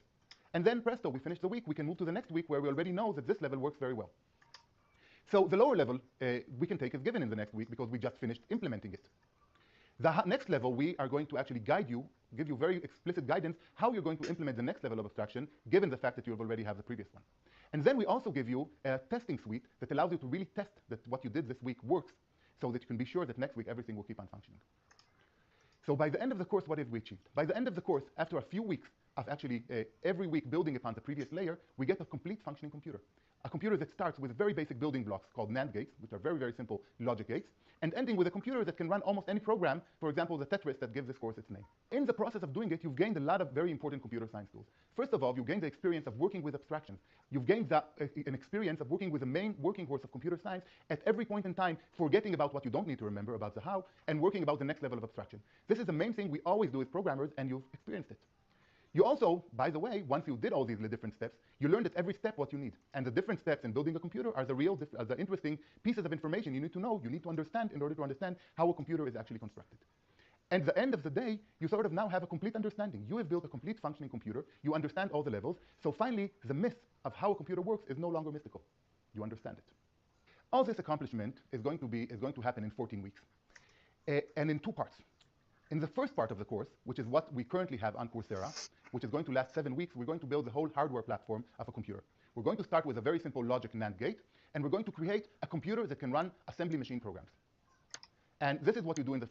[SPEAKER 7] And then, presto, we finish the week. We can move to the next week where we already know that this level works very well. So the lower level we can take as given in the next week because we just finished implementing it. The next level, we are going to actually give you very explicit guidance how you're going to implement the next level of abstraction, given the fact that you already have the previous one. And then we also give you a testing suite that allows you to really test that what you did this week works, so that you can be sure that next week everything will keep on functioning. So by the end of the course, what have we achieved? By the end of the course, after a few weeks of actually every week building upon the previous layer, we get a complete functioning computer. A computer that starts with very basic building blocks called NAND gates, which are very, very simple logic gates, and ending with a computer that can run almost any program, for example, the Tetris that gives this course its name. In the process of doing it, you've gained a lot of very important computer science tools. First of all, you gained the experience of working with abstractions. You've gained an experience of working with the main working horse of computer science at every point in time, forgetting about what you don't need to remember about the how, and working about the next level of abstraction. This is the main thing we always do as programmers, and you've experienced it. You also, by the way, once you did all these different steps, you learned at every step what you need. And the different steps in building a computer are the interesting pieces of information you need to know, you need to understand in order to understand how a computer is actually constructed. And at the end of the day, you sort of now have a complete understanding. You have built a complete functioning computer. You understand all the levels. So finally, the myth of how a computer works is no longer mystical. You understand it. All this accomplishment is going to happen in 14 weeks, and in 2 parts. In the first part of the course, which is what we currently have on Coursera, which is going to last 7 weeks, we're going to build the whole hardware platform of a computer. We're going to start with a very simple logic NAND gate, and we're going to create a computer that can run assembly machine programs. And this is what you do in the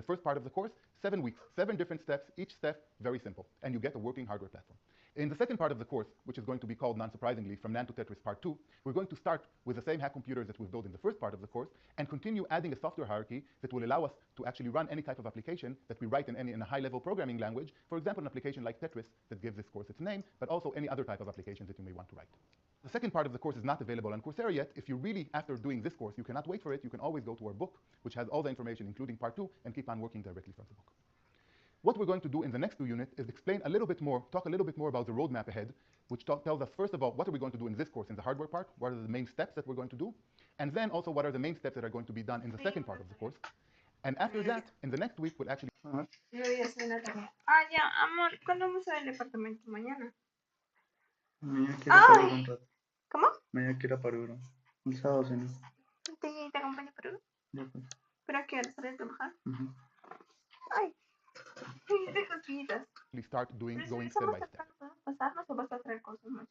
[SPEAKER 7] first part of the course, 7 weeks, 7 different steps, each step very simple, and you get a working hardware platform. In the second part of the course, which is going to be called, non-surprisingly, From NAND to Tetris Part 2, we're going to start with the same hack computers that we've built in the first part of the course and continue adding a software hierarchy that will allow us to actually run any type of application that we write in a high-level programming language, for example, an application like Tetris that gives this course its name, but also any other type of application that you may want to write. The second part of the course is not available on Coursera yet. If you really, after doing this course, you cannot wait for it, you can always go to our book, which has all the information, including Part 2, and keep on working directly from the book. What we're going to do in the next 2 units is explain a little bit more, talk a little bit more about the roadmap ahead, which tells us, first of all, what are we going to do in this course in the hardware part, what are the main steps that we're going to do, and then also what are the main steps that are going to be done in the second part of the course. And after that, in the next week, we'll actually...
[SPEAKER 3] Yo ya sé la tarea. Ah, ya, amor, ¿cuándo vamos al departamento? Mañana.
[SPEAKER 1] Mañana quiero Paruro un rato.
[SPEAKER 3] ¿Cómo?
[SPEAKER 1] Mañana quiero Paruro. El sábado, sí, ¿no?
[SPEAKER 3] Te acompaña Perú.
[SPEAKER 1] Ya, pues.
[SPEAKER 3] Pero que al salir trabajar.
[SPEAKER 1] Ujú.
[SPEAKER 3] Ay, qué cositas.
[SPEAKER 7] start doing
[SPEAKER 3] Pero si
[SPEAKER 7] going step
[SPEAKER 3] regresamos
[SPEAKER 7] by
[SPEAKER 3] a
[SPEAKER 7] step.
[SPEAKER 3] acá, ¿podemos pasarnos o vas a traer cosas más?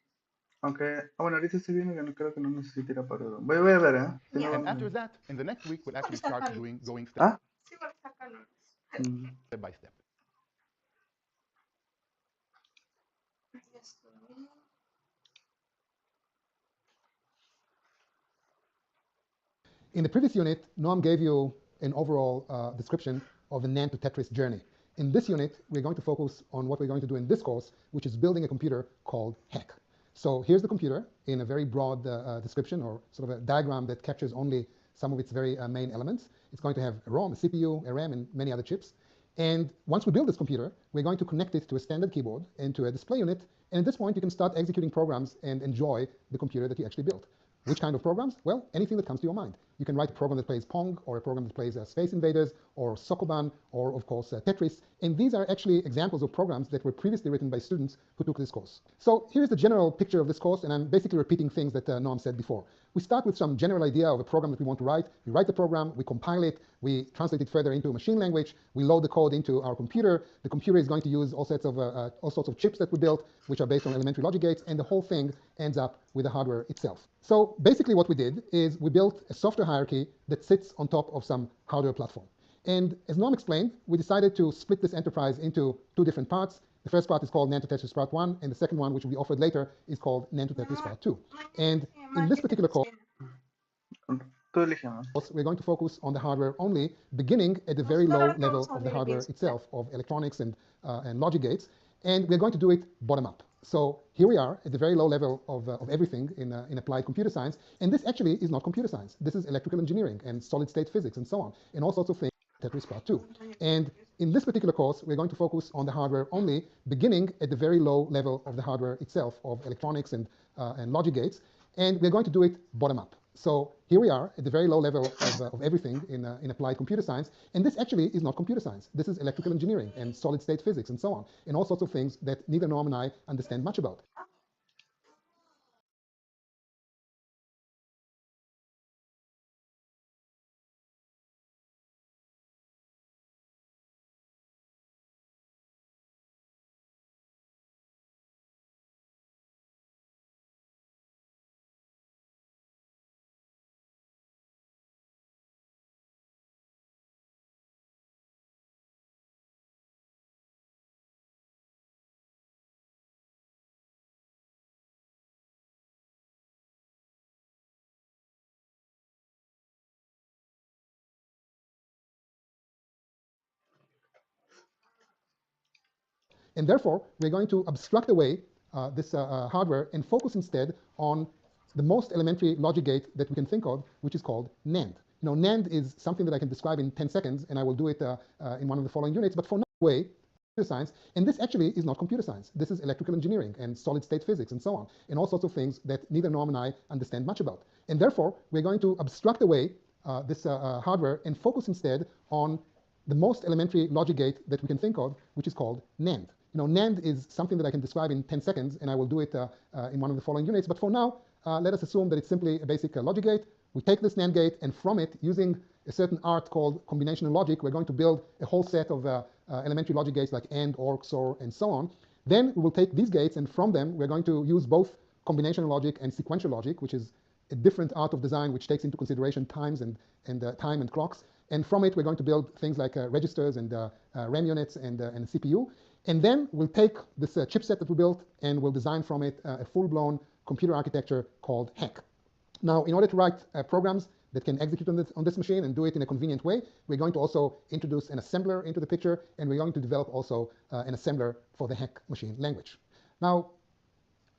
[SPEAKER 1] Aunque, bueno, ahorita estoy viendo que no creo que no necesite ir a Perú. Voy a ver, ¿eh? Si
[SPEAKER 3] Yeah.
[SPEAKER 1] no,
[SPEAKER 7] And after that, in the next week, we'll actually start doing going step
[SPEAKER 1] ¿Ah?
[SPEAKER 3] Sí, porque sacarlo.
[SPEAKER 1] Mm.
[SPEAKER 7] by step.
[SPEAKER 6] In the previous unit, Noam gave you an overall description of the NAND to Tetris journey. In this unit, we're going to focus on what we're going to do in this course, which is building a computer called HEC. So here's the computer in a very broad description, or sort of a diagram that captures only some of its very main elements. It's going to have a ROM, a CPU, a RAM, and many other chips. And once we build this computer, we're going to connect it to a standard keyboard and to a display unit. And at this point, you can start executing programs and enjoy the computer that you actually built. Which kind of programs? Well, anything that comes to your mind. You can write a program that plays Pong, or a program that plays Space Invaders, or Sokoban, or of course Tetris. And these are actually examples of programs that were previously written by students who took this course. So here's the general picture of this course, and I'm basically repeating things that Noam said before. We start with some general idea of a program that we want to write. We write the program, we compile it, we translate it further into a machine language, we load the code into our computer. The computer is going to use all sorts of chips that we built, which are based on elementary logic gates, and the whole thing ends up with the hardware itself. So basically what we did is we built a software hierarchy that sits on top of some hardware platform. And as Noam explained, we decided to split this enterprise into two different parts. The first part is called NAND to Tetris Part 1, and the second one, which will be offered later, is called NAND to Tetris Part 2. And in this particular course,
[SPEAKER 1] Tú elige, ¿no?
[SPEAKER 6] we're going to focus on the hardware only, beginning at the very low level of the hardware itself, of electronics and logic gates, and we're going to do it bottom up. So here we are at the very low level of everything in applied computer science, and this actually is not computer science. This is electrical engineering and solid state physics and so on, and all sorts of things. Tetris Part 2. And in this particular course, we're going to focus on the hardware only, beginning at the very low level of the hardware itself, of electronics and logic gates, and we're going to do it bottom up. So here we are at the very low level of everything in applied computer science, and this actually is not computer science. This is electrical engineering and solid state physics and so on, and all sorts of things that neither Noam and I understand much about. And therefore, we're going to abstract away this hardware and focus instead on the most elementary logic gate that we can think of, which is called NAND. You know, NAND is something that I can describe in 10 seconds, and I will do it in one of the following units. But for now, computer science, and this actually is not computer science. This is electrical engineering and solid state physics and so on, and all sorts of things that neither Noam and I understand much about. And therefore, we're going to abstract away this hardware and focus instead on the most elementary logic gate that we can think of, which is called NAND. You know, NAND is something that I can describe in 10 seconds, and I will do it in one of the following units. But for now, let us assume that it's simply a basic logic gate. We take this NAND gate, and from it, using a certain art called combinational logic, we're going to build a whole set of elementary logic gates like AND, OR, XOR, and so on. Then we will take these gates, and from them, we're going to use both combinational logic and sequential logic, which is a different art of design which takes into consideration times and time and clocks. And from it, we're going to build things like registers and RAM units and CPU. And then we'll take this chipset that we built and we'll design from it a full-blown computer architecture called HEC. Now, in order to write programs that can execute on this machine and do it in a convenient way, we're going to also introduce an assembler into the picture, and we're going to develop also an assembler for the HEC machine language. Now,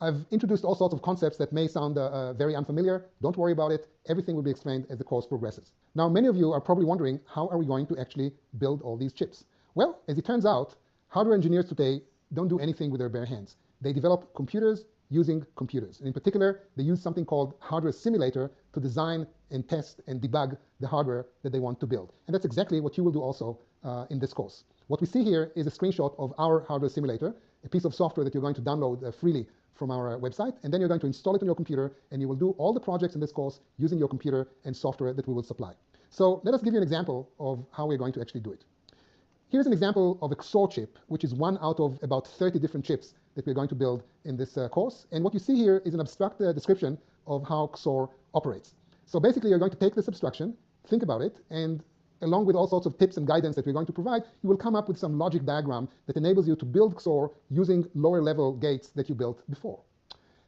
[SPEAKER 6] I've introduced all sorts of concepts that may sound very unfamiliar. Don't worry about it. Everything will be explained as the course progresses. Now, many of you are probably wondering, how are we going to actually build all these chips? Well, as it turns out, hardware engineers today don't do anything with their bare hands. They develop computers using computers. And in particular, they use something called hardware simulator to design and test and debug the hardware that they want to build. And that's exactly what you will do also in this course. What we see here is a screenshot of our hardware simulator, a piece of software that you're going to download freely from our website, and then you're going to install it on your computer, and you will do all the projects in this course using your computer and software that we will supply. So let us give you an example of how we're going to actually do it. Here's an example of a XOR chip, which is one out of about 30 different chips that we're going to build in this course. And what you see here is an abstract description of how XOR operates. So basically, you're going to take this abstraction, think about it, and along with all sorts of tips and guidance that we're going to provide, you will come up with some logic diagram that enables you to build XOR using lower-level gates that you built before.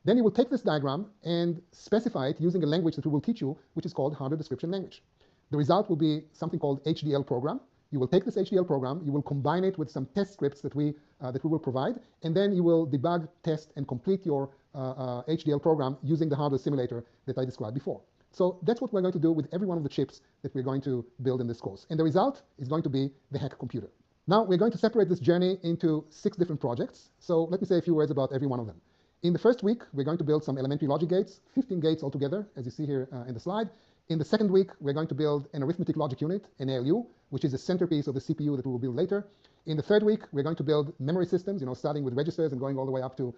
[SPEAKER 6] Then you will take this diagram and specify it using a language that we will teach you, which is called hardware description language. The result will be something called HDL program. You will take this HDL program, you will combine it with some test scripts that we will provide, and then you will debug, test, and complete your HDL program using the hardware simulator that I described before. So that's what we're going to do with every one of the chips that we're going to build in this course. And the result is going to be the hack computer. Now we're going to separate this journey into 6 different projects. So let me say a few words about every one of them. In the first week, we're going to build some elementary logic gates, 15 gates altogether, as you see here in the slide. In the second week, we're going to build an arithmetic logic unit, an ALU, which is the centerpiece of the CPU that we will build later. In the third week, we're going to build memory systems, starting with registers and going all the way up to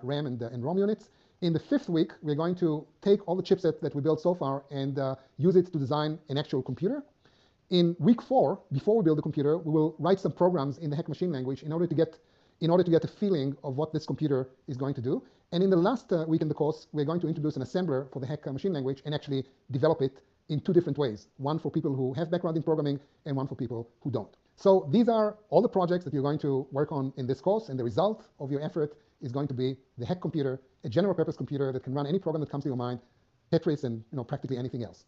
[SPEAKER 6] RAM and ROM units. In the fifth week, we're going to take all the chipsets that we built so far and use it to design an actual computer. In week 4, before we build the computer, we will write some programs in the hack machine language in order to get a feeling of what this computer is going to do. And in the last week in the course, we're going to introduce an assembler for the hack machine language and actually develop it in 2 different ways, one for people who have background in programming and one for people who don't. So these are all the projects that you're going to work on in this course, and the result of your effort is going to be the hack computer, a general purpose computer that can run any program that comes to your mind, Tetris and practically anything else.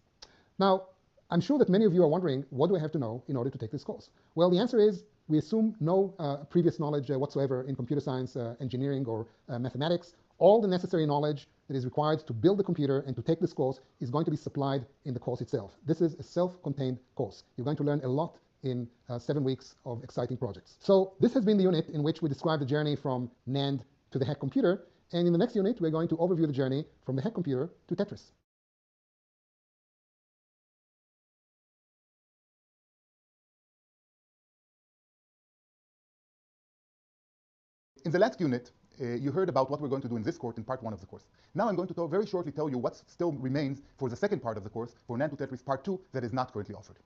[SPEAKER 6] Now, I'm sure that many of you are wondering, what do I have to know in order to take this course? Well, the answer is we assume no previous knowledge whatsoever in computer science, engineering, or mathematics. All the necessary knowledge that is required to build the computer and to take this course is going to be supplied in the course itself. This is a self-contained course. You're going to learn a lot in 7 weeks of exciting projects. So this has been the unit in which we describe the journey from NAND to the hack computer. And in the next unit, we're going to overview the journey from the hack computer to Tetris.
[SPEAKER 7] In the last unit, you heard about what we're going to do in this course in part 1 of the course. Now I'm going to very shortly tell you what still remains for the second part of the course, for NAND to Tetris part 2, that is not currently offered.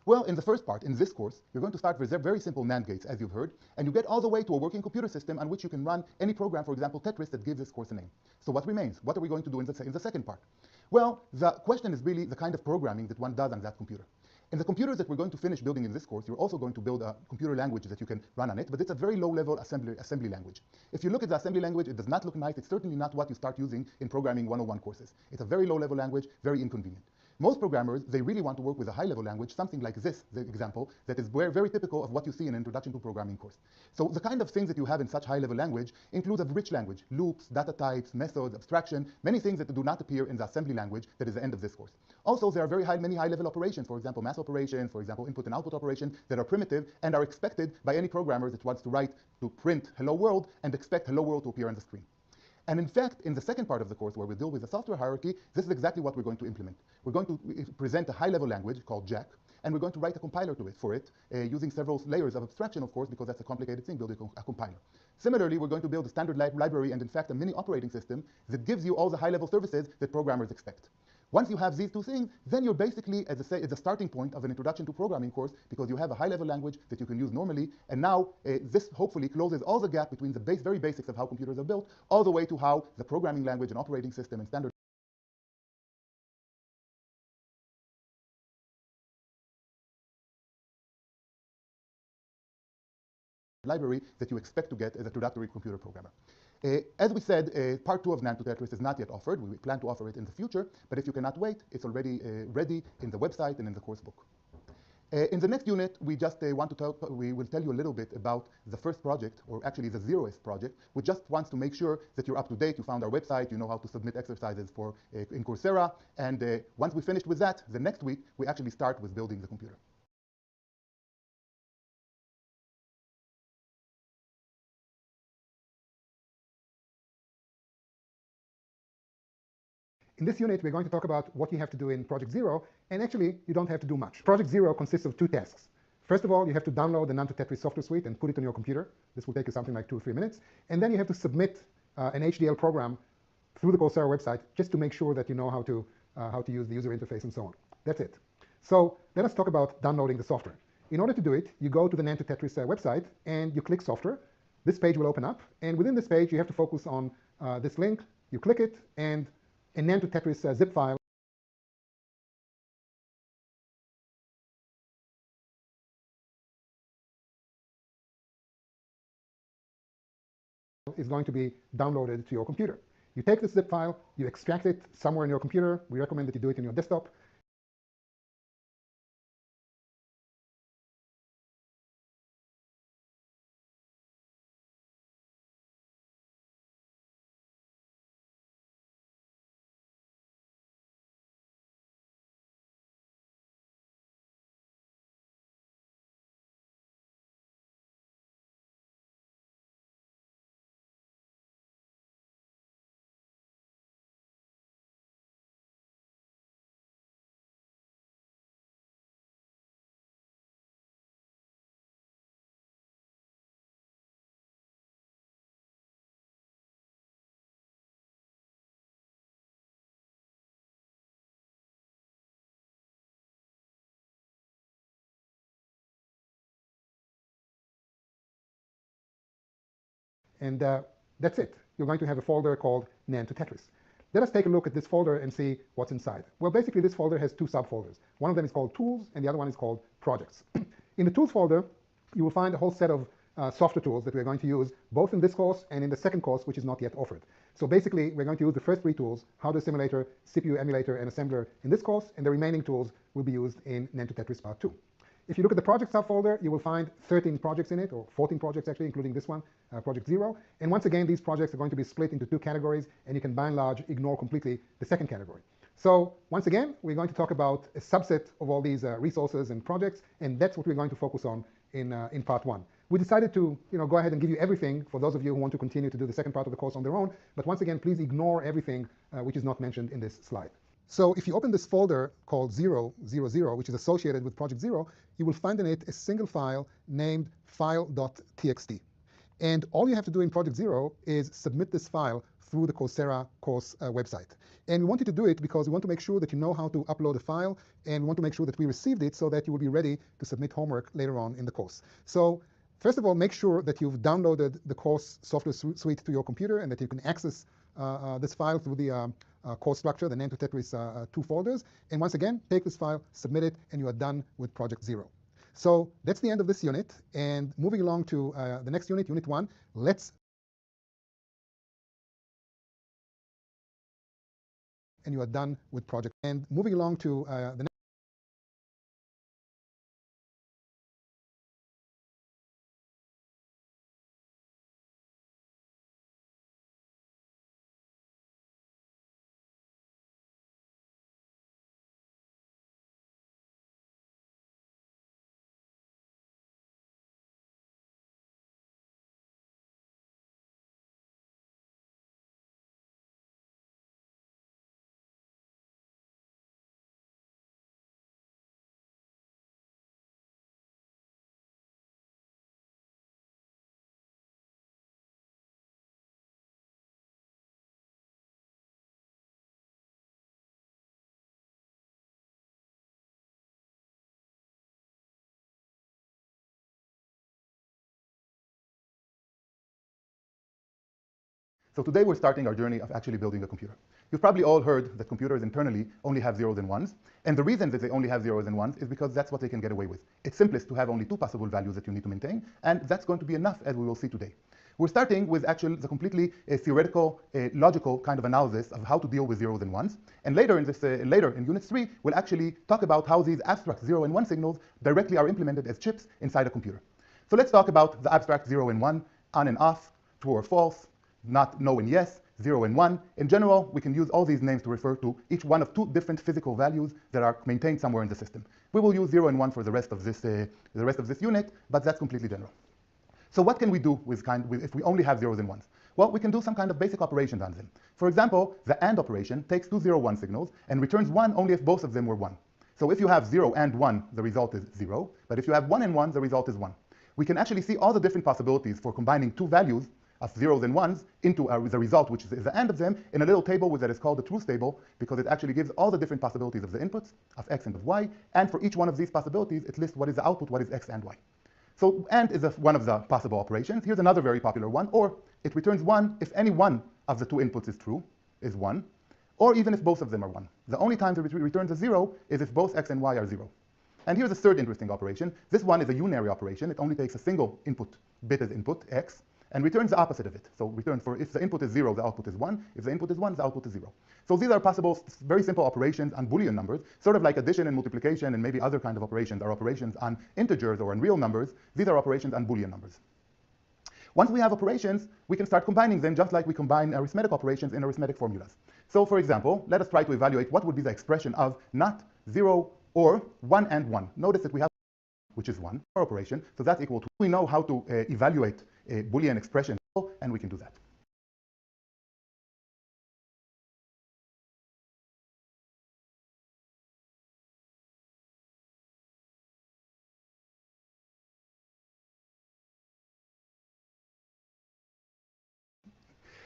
[SPEAKER 7] Well, in the first part, in this course, you're going to start with very simple NAND gates, as you've heard, and you get all the way to a working computer system on which you can run any program, for example, Tetris, that gives this course a name. So what remains? What are we going to do in the second part? Well, the question is really the kind of programming that one does on that computer. In the computers that we're going to finish building in this course, you're also going to build a computer language that you can run on it, but it's a very low-level assembly language. If you look at the assembly language, it does not look nice. It's certainly not what you start using in programming 101 courses. It's a very low-level language, very inconvenient. Most programmers, they really want to work with a high-level language, something like this, the example, that is very, very typical of what you see in an Introduction to Programming course. So the kind of things that you have in such high-level language include a rich language, loops, data types, methods, abstraction, many things that do not appear in the assembly language that is the end of this course. Also, there are many high-level operations, for example, math operations, for example, input and output operations that are primitive and are expected by any programmer that wants to write to print hello world and expect hello world to appear on the screen. And in fact, in the second part of the course, where we deal with the software hierarchy, this is exactly what we're going to implement. We're going to present a high-level language called Jack, and we're going to write a compiler for it, using several layers of abstraction, of course, because that's a complicated thing, building a compiler. Similarly, we're going to build a standard library and, in fact, a mini operating system that gives you all the high-level services that programmers expect. Once you have these 2 things, then you're basically at the starting point of an Introduction to Programming course, because you have a high-level language that you can use normally, and now this hopefully closes all the gap between the very basics of how computers are built, all the way to how the programming language and operating system and standard library that you expect to get as a introductory computer programmer. As we said, part 2 of NAND to Tetris is not yet offered. We plan to offer it in the future, but if you cannot wait, it's already ready in the website and in the course book. In the next unit, we will tell you a little bit about the first project, or actually the zeroth project, which just wants to make sure that you're up to date, you found our website, you know how to submit exercises in Coursera, and once we finished with that, the next week, we actually start with building the computer.
[SPEAKER 6] In this unit, we're going to talk about what you have to do in Project Zero, and actually, you don't have to do much. Project Zero consists of 2 tasks. First of all, you have to download the NAND to Tetris software suite and put it on your computer. This will take you something like 2 or 3 minutes. And then you have to submit an HDL program through the Coursera website just to make sure that you know how to use the user interface and so on. That's it. So let us talk about downloading the software. In order to do it, you go to the NAND to Tetris website and you click software. This page will open up, and within this page you have to focus on this link. You click it, and a NAND to Tetris zip file is going to be downloaded to your computer. You take this zip file, you extract it somewhere in your computer. We recommend that you do it in your desktop. And that's it. You're going to have a folder called NAND to Tetris. Let us take a look at this folder and see what's inside. Well, basically, this folder has two subfolders. One of them is called Tools, and the other one is called Projects. In the Tools folder, you will find a whole set of software tools that we're going to use both in this course and in the second course, which is not yet offered. So basically, we're going to use the first three tools, hardware simulator, CPU emulator, and assembler in this course, and the remaining tools will be used in NAND to Tetris Part 2. If you look at the project subfolder, you will find 13 projects in it, or 14 projects actually, including this one, Project 0. And once again, these projects are going to be split into two categories, and you can by and large ignore completely the second category. So once again, we're going to talk about a subset of all these resources and projects, and that's what we're going to focus on in Part 1. We decided to go ahead and give you everything for those of you who want to continue to do the second part of the course on their own, but once again, please ignore everything which is not mentioned in this slide. So if you open this folder called 000, which is associated with Project 0, you will find in it a single file named file.txt. And all you have to do in Project 0 is submit this file through the Coursera course website. And we want you to do it because we want to make sure that you know how to upload a file, and we want to make sure that we received it so that you will be ready to submit homework later on in the course. So first of all, make sure that you've downloaded the course software suite to your computer and that you can access this file through the course structure, the NAND to Tetris 2 folders. And once again, take this file, submit it, and you are done with Project 0. So that's the end of this unit. And moving along to the next unit, Unit 1, and you are done with Project. And moving along to the next.
[SPEAKER 7] So today we're starting our journey of actually building a computer. You've probably all heard that computers internally only have zeros and ones. And the reason that they only have zeros and ones is because that's what they can get away with. It's simplest to have only two possible values that you need to maintain, and that's going to be enough, as we will see today. We're starting with actually the completely theoretical, logical kind of analysis of how to deal with zeros and ones. And later in Unit 3, we'll actually talk about how these abstract 0 and 1 signals directly are implemented as chips inside a computer. So let's talk about the abstract 0 and 1, on and off, true or false, not no and yes, 0 and 1. In general, we can use all these names to refer to each one of two different physical values that are maintained somewhere in the system. We will use 0 and 1 for the rest of this unit, but that's completely general. So what can we do if we only have zeros and ones? Well, we can do some kind of basic operations on them. For example, the AND operation takes two 0, 1 signals and returns 1 only if both of them were 1. So if you have 0 and 1, the result is 0. But if you have 1 and 1, the result is 1. We can actually see all the different possibilities for combining two values of zeros and ones into the result, which is the AND of them, in a little table that is called the truth table, because it actually gives all the different possibilities of the inputs of x and of y, and for each one of these possibilities, it lists what is the output, what is x and y. So AND is one of the possible operations. Here's another very popular one, or it returns 1 if any one of the two inputs is true, is 1, or even if both of them are 1. The only time it returns a 0 is if both x and y are 0. And here's a third interesting operation. This one is a unary operation. It only takes a single input, bit as input, x, and returns the opposite of it. So return for if the input is 0, the output is 1. If the input is 1, the output is 0. So these are possible, very simple operations on Boolean numbers, sort of like addition and multiplication and maybe other kind of operations are operations on integers or on real numbers. These are operations on Boolean numbers. Once we have operations, we can start combining them just like we combine arithmetic operations in arithmetic formulas. So for example, let us try to evaluate what would be the expression of not 0 or 1 and 1. Notice that we have which is 1 operation, so that's equal to, we know how to evaluate a Boolean expression, and we can do that.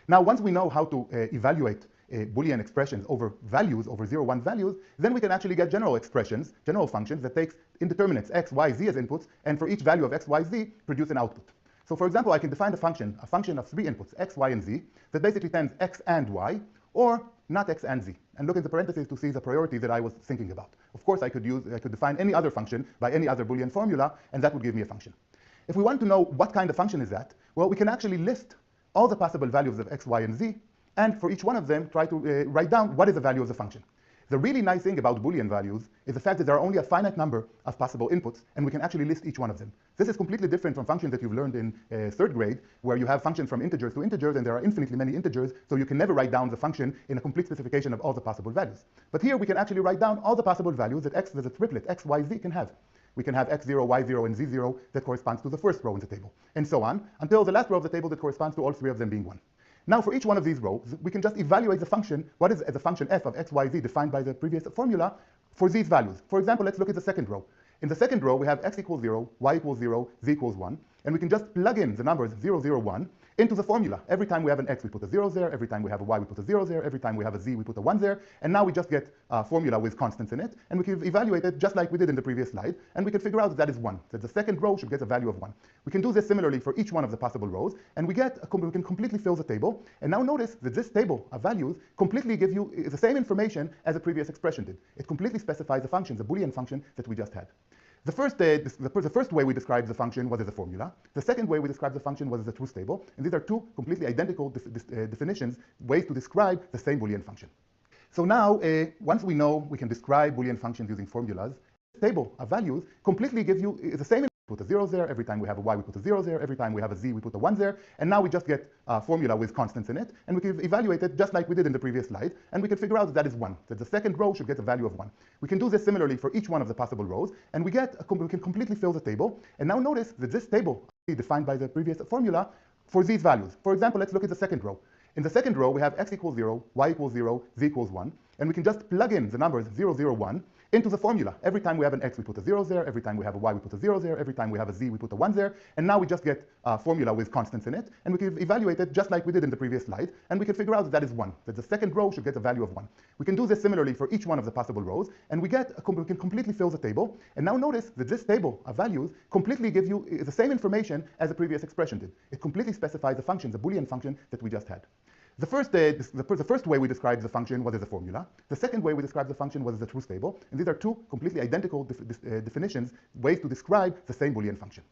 [SPEAKER 7] Now, once we know how to evaluate Boolean expressions over values, over 0, 1 values, then we can actually get general expressions, general functions that takes indeterminates x, y, z as inputs, and for each value of x, y, z, produce an output. So for example, I can define a function of 3 inputs, x, y, and z, that basically sends x and y, or not x and z. And look at the parentheses to see the priority that I was thinking about. Of course, I could define any other function by any other Boolean formula, and that would give me a function. If we want to know what kind of function is that, well, we can actually list all the possible values of x, y, and z, and for each one of them, try to write down what is the value of the function. The really nice thing about Boolean values is the fact that there are only a finite number of possible inputs, and we can actually list each one of them. This is completely different from functions that you've learned in 3rd grade, where you have functions from integers to integers, and there are infinitely many integers, so you can never write down the function in a complete specification of all the possible values. But here we can actually write down all the possible values that x, as a triplet, x, y, z can have. We can have x0, y0, and z0 that corresponds to the first row in the table, and so on, until the last row of the table that corresponds to all 3 of them being 1. Now, for each one of these rows, we can just evaluate the function, what is the function f of x, y, z defined by the previous formula for these values. For example, let's look at the second row. In the second row, we have x equals 0, y equals 0, z equals 1, and we can just plug in the numbers 0, 0, 1 into the formula. Every time we have an x, we put a 0 there. Every time we have a y, we put a 0 there. Every time we have a z, we put a 1 there. And now we just get a formula with constants in it, and we can evaluate it just like we did in the previous slide, and we can figure out that that is 1, that the second row should get a value of 1. We can do this similarly for each one of the possible rows, and we can completely fill the table. And now notice that this table of values completely gives you the same information as the previous expression did. It completely specifies the function, the Boolean function that we just had. The first way we described the function was as a formula. The second way we described the function was as a truth table. And these are two completely identical definitions, ways to describe the same Boolean function. So now, once we know we can describe Boolean functions using formulas, this table of values completely gives you the same. Put a 0 there. Every time we have a y, we put a 0 there. Every time we have a z, we put a 1 there. And now we just get a formula with constants in it, and we can evaluate it just like we did in the previous slide, and we can figure out that that is 1, that the second row should get a value of 1. We can do this similarly for each one of the possible rows, and we can completely fill the table. And now notice that this table is defined by the previous formula for these values. For example, let's look at the second row. In the second row, we have x equals 0, y equals 0, z equals 1, and we can just plug in the numbers 0, 0, 1 into the formula. Every time we have an x, we put a 0 there. Every time we have a y, we put a 0 there. Every time we have a z, we put a 1 there. And now we just get a formula with constants in it, and we can evaluate it just like we did in the previous slide, and we can figure out that that is 1, that the second row should get a value of 1. We can do this similarly for each one of the possible rows, and we can completely fill the table. And now notice that this table of values completely gives you the same information as the previous expression did. It completely specifies the function, the Boolean function that we just had. The first way we described the function was as a formula. The second way we described the function was as a truth table. And these are two completely identical definitions, ways to describe the same Boolean function.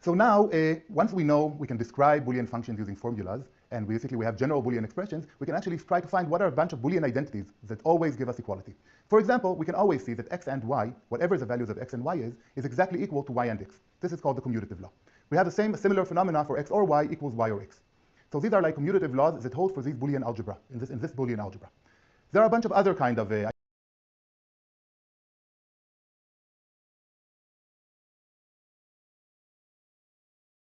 [SPEAKER 7] So now, once we know we can describe Boolean functions using formulas, and basically we have general Boolean expressions, we can actually try to find what are a bunch of Boolean identities that always give us equality. For example, we can always see that x and y, whatever the values of x and y is exactly equal to y and x. This is called the commutative law. We have a similar phenomena for x or y equals y or x. So these are like commutative laws that hold for these Boolean algebra, in this Boolean algebra. There are a bunch of other kind of